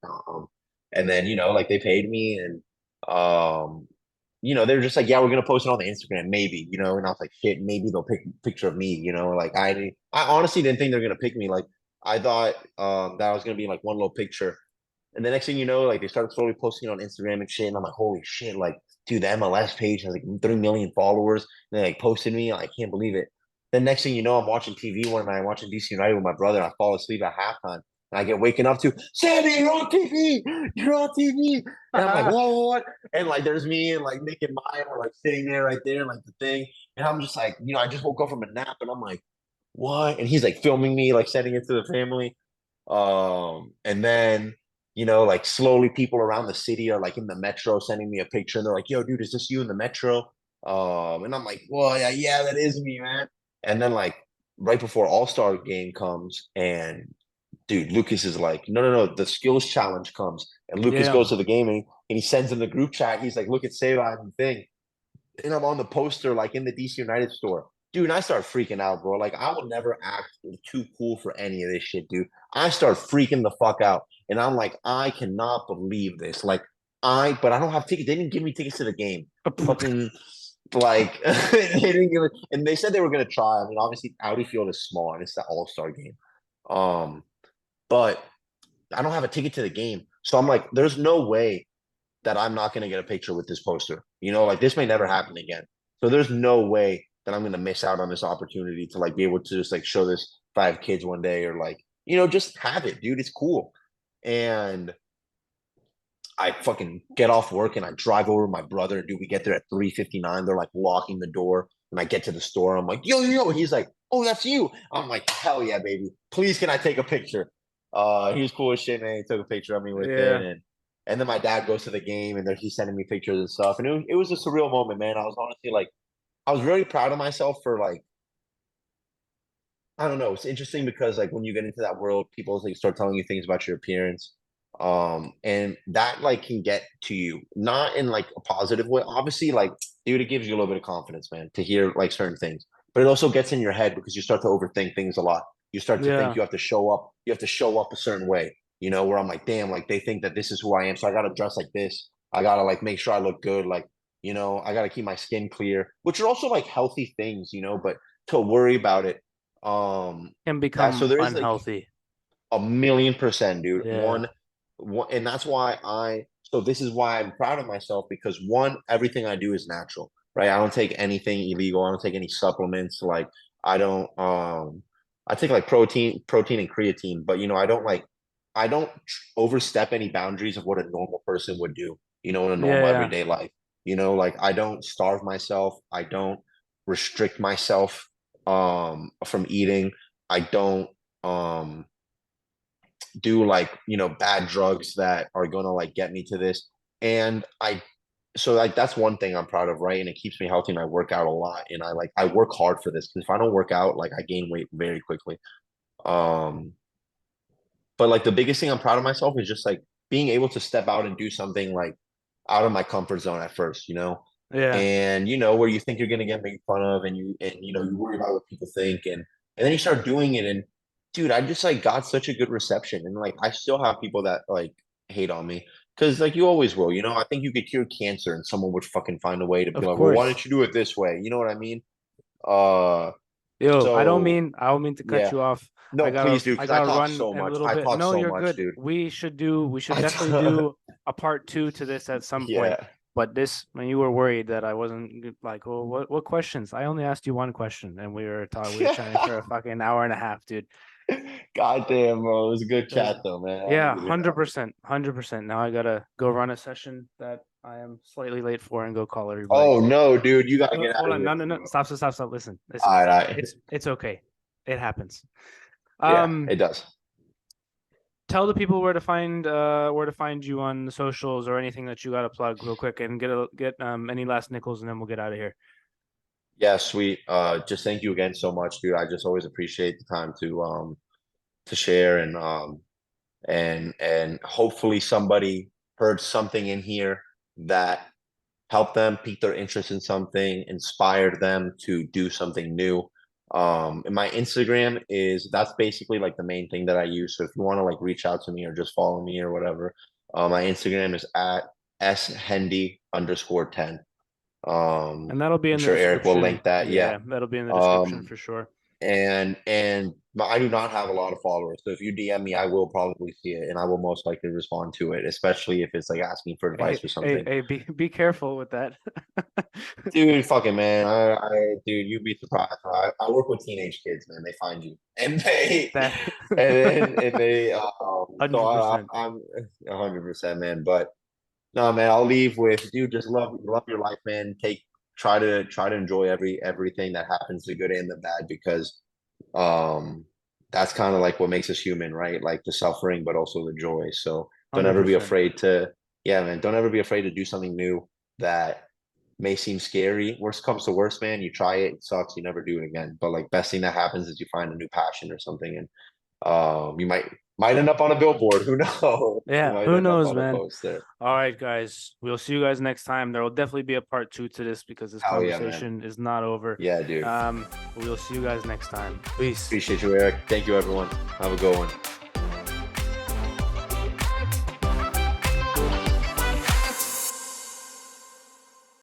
And then, like they paid me and they're just like, yeah, we're gonna post it on the Instagram, maybe, and I was like, shit, maybe they'll pick a picture of me, like I honestly didn't think they're gonna pick me. Like I thought that I was gonna be in like one little picture. And the next thing you know, like they started slowly posting on Instagram and shit. And I'm like, holy shit, like, dude, the MLS page has like 3 million followers. And they like posted me. I can't believe it. Then next thing you know, I'm watching TV one night, I'm watching DC United with my brother. And I fall asleep at halftime. And I get waken up to, Sammy, you're on TV. You're on TV. And I'm like, what? And like, there's me and like Nick and Maya are like sitting there right there, like the thing. And I'm just like, I just woke up from a nap and I'm like, what? And he's like filming me, like sending it to the family. And then like slowly people around the city are like in the metro sending me a picture and they're like, yo, dude, is this you in the metro? And I'm like, well, yeah, that is me, man. And then like right before All-Star game comes, and dude, Lucas is like, no, the skills challenge comes. And Lucas Yeah. goes to the game and he sends in the group chat. He's like, look at Seva and the thing. And I'm on the poster, like in the DC United store. Dude, and I start freaking out, bro. Like, I would never act too cool for any of this shit, dude. I start freaking the fuck out. And I'm like, I cannot believe this. Like, but I don't have tickets. They didn't give me tickets to the game. Fucking, like, they didn't give it. And they said they were going to try. I mean, obviously, Audi Field is small and it's the All Star game. Um, but I don't have a ticket to the game. So I'm like, there's no way that I'm not going to get a picture with this poster. You know, like this may never happen again. So there's no way that I'm going to miss out on this opportunity to like be able to just like show this if I have kids one day or like, you know, just have it, dude. It's cool. And I fucking get off work and I drive over to my brother. Dude, we get there at 3:59. They're like locking the door. And I get to the store. I'm like, yo. He's like, oh, that's you. I'm like, hell yeah, baby. Please, can I take a picture? He was cool as shit, man. He took a picture of me with it. And then my dad goes to the game and he's sending me pictures and stuff. And it was a surreal moment, man. I was honestly like, I was really proud of myself for like, I don't know. It's interesting because like when you get into that world, people like start telling you things about your appearance. And that like can get to you, not in like a positive way. Obviously, like, dude, it gives you a little bit of confidence, man, to hear like certain things. But it also gets in your head because you start to overthink things a lot. You start to think you have to show up a certain way, you know, where I'm like, damn, like they think that this is who I am. So I gotta dress like this. I gotta like make sure I look good, like, you know, I gotta keep my skin clear, which are also like healthy things, you know, but to worry about it. Can become So there is like unhealthy. 1,000,000%, dude. Yeah. One, and that's why so this is why I'm proud of myself because one, everything I do is natural, right? I don't take anything illegal. I don't take any supplements. Like I don't, I take like protein and creatine, but you know, I don't overstep any boundaries of what a normal person would do, you know, in a normal everyday life. You know, like I don't starve myself. I don't restrict myself, from eating. I don't, do like, you know, bad drugs that are gonna like get me to this. And so like that's one thing I'm proud of, right? And it keeps me healthy and I work out a lot and I work hard for this because if I don't work out, like I gain weight very quickly. Um, but like the biggest thing I'm proud of myself is just like being able to step out and do something like out of my comfort zone at first, you know? Yeah. And you know, where you think you're gonna get made fun of and you know, you worry about what people think and then you start doing it and dude, I just like got such a good reception and like I still have people that like hate on me because like you always will, you know. I think you could cure cancer and someone would fucking find a way to be Of like, well, why course. don't you do it this way? You know what I mean? Uh, Yo, I don't so mean to cut yeah, you off. no, please do I because I gotta talk run so in a much. little I bit. talk No, so you're much, good. dude. We should definitely I do a part 2 to this at some point. yeah. But this, when you were worried that I wasn't like, well, what questions? I only asked you one question, and we were chatting for a fucking hour and a half, dude. God damn, bro. It was a good It was- chat though, man. Yeah, 100%, 100%. Now I gotta go run a session that I am slightly late for and go call everybody. Oh no, dude, you gotta get out Hold of on, here. no. Stop. Listen. All right. It's okay. It happens. Yeah, it does. Tell the people where to find you on the socials or anything that you got to plug real quick and get any last nickels and then we'll get out of here. Yeah, sweet. Just thank you again so much, dude. I just always appreciate the time to share and hopefully somebody heard something in here that helped them, piqued their interest in something, inspired them to do something new. And my Instagram that's basically like the main thing that I use. So if you want to like reach out to me or just follow me or whatever, my Instagram is at @shendy_10. And that'll be I'm in the sure Eric will description. link that. Yeah. That'll be in the description Um, for sure. but I do not have a lot of followers. So if you DM me, I will probably see it and I will most likely respond to it, especially if it's like asking for advice or something. Hey, be careful with that. Dude, fucking man, dude, you'd be surprised. I work with teenage kids, man. They find you, and they, and they, so 100%. I'm 100%, man. But no, man, I'll leave with dude. Just love your life, man. Try to enjoy everything that happens, the good and the bad, because that's kind of like what makes us human, right? Like the suffering, but also the joy. So don't ever be 100%. afraid to, yeah, man. Don't ever be afraid to do something new that may seem scary. Worst comes to worst, man. You try it, it sucks, you never do it again. But like best thing that happens is you find a new passion or something, and you might end up on a billboard. Who knows? Yeah, Might who end up knows, on a man. poster. All right, guys. We'll see you guys next time. There will definitely be a part 2 to this because this Hell yeah, conversation is not over. Yeah, dude. We'll see you guys next time. Peace. Appreciate you, Eric. Thank you, everyone. Have a good one.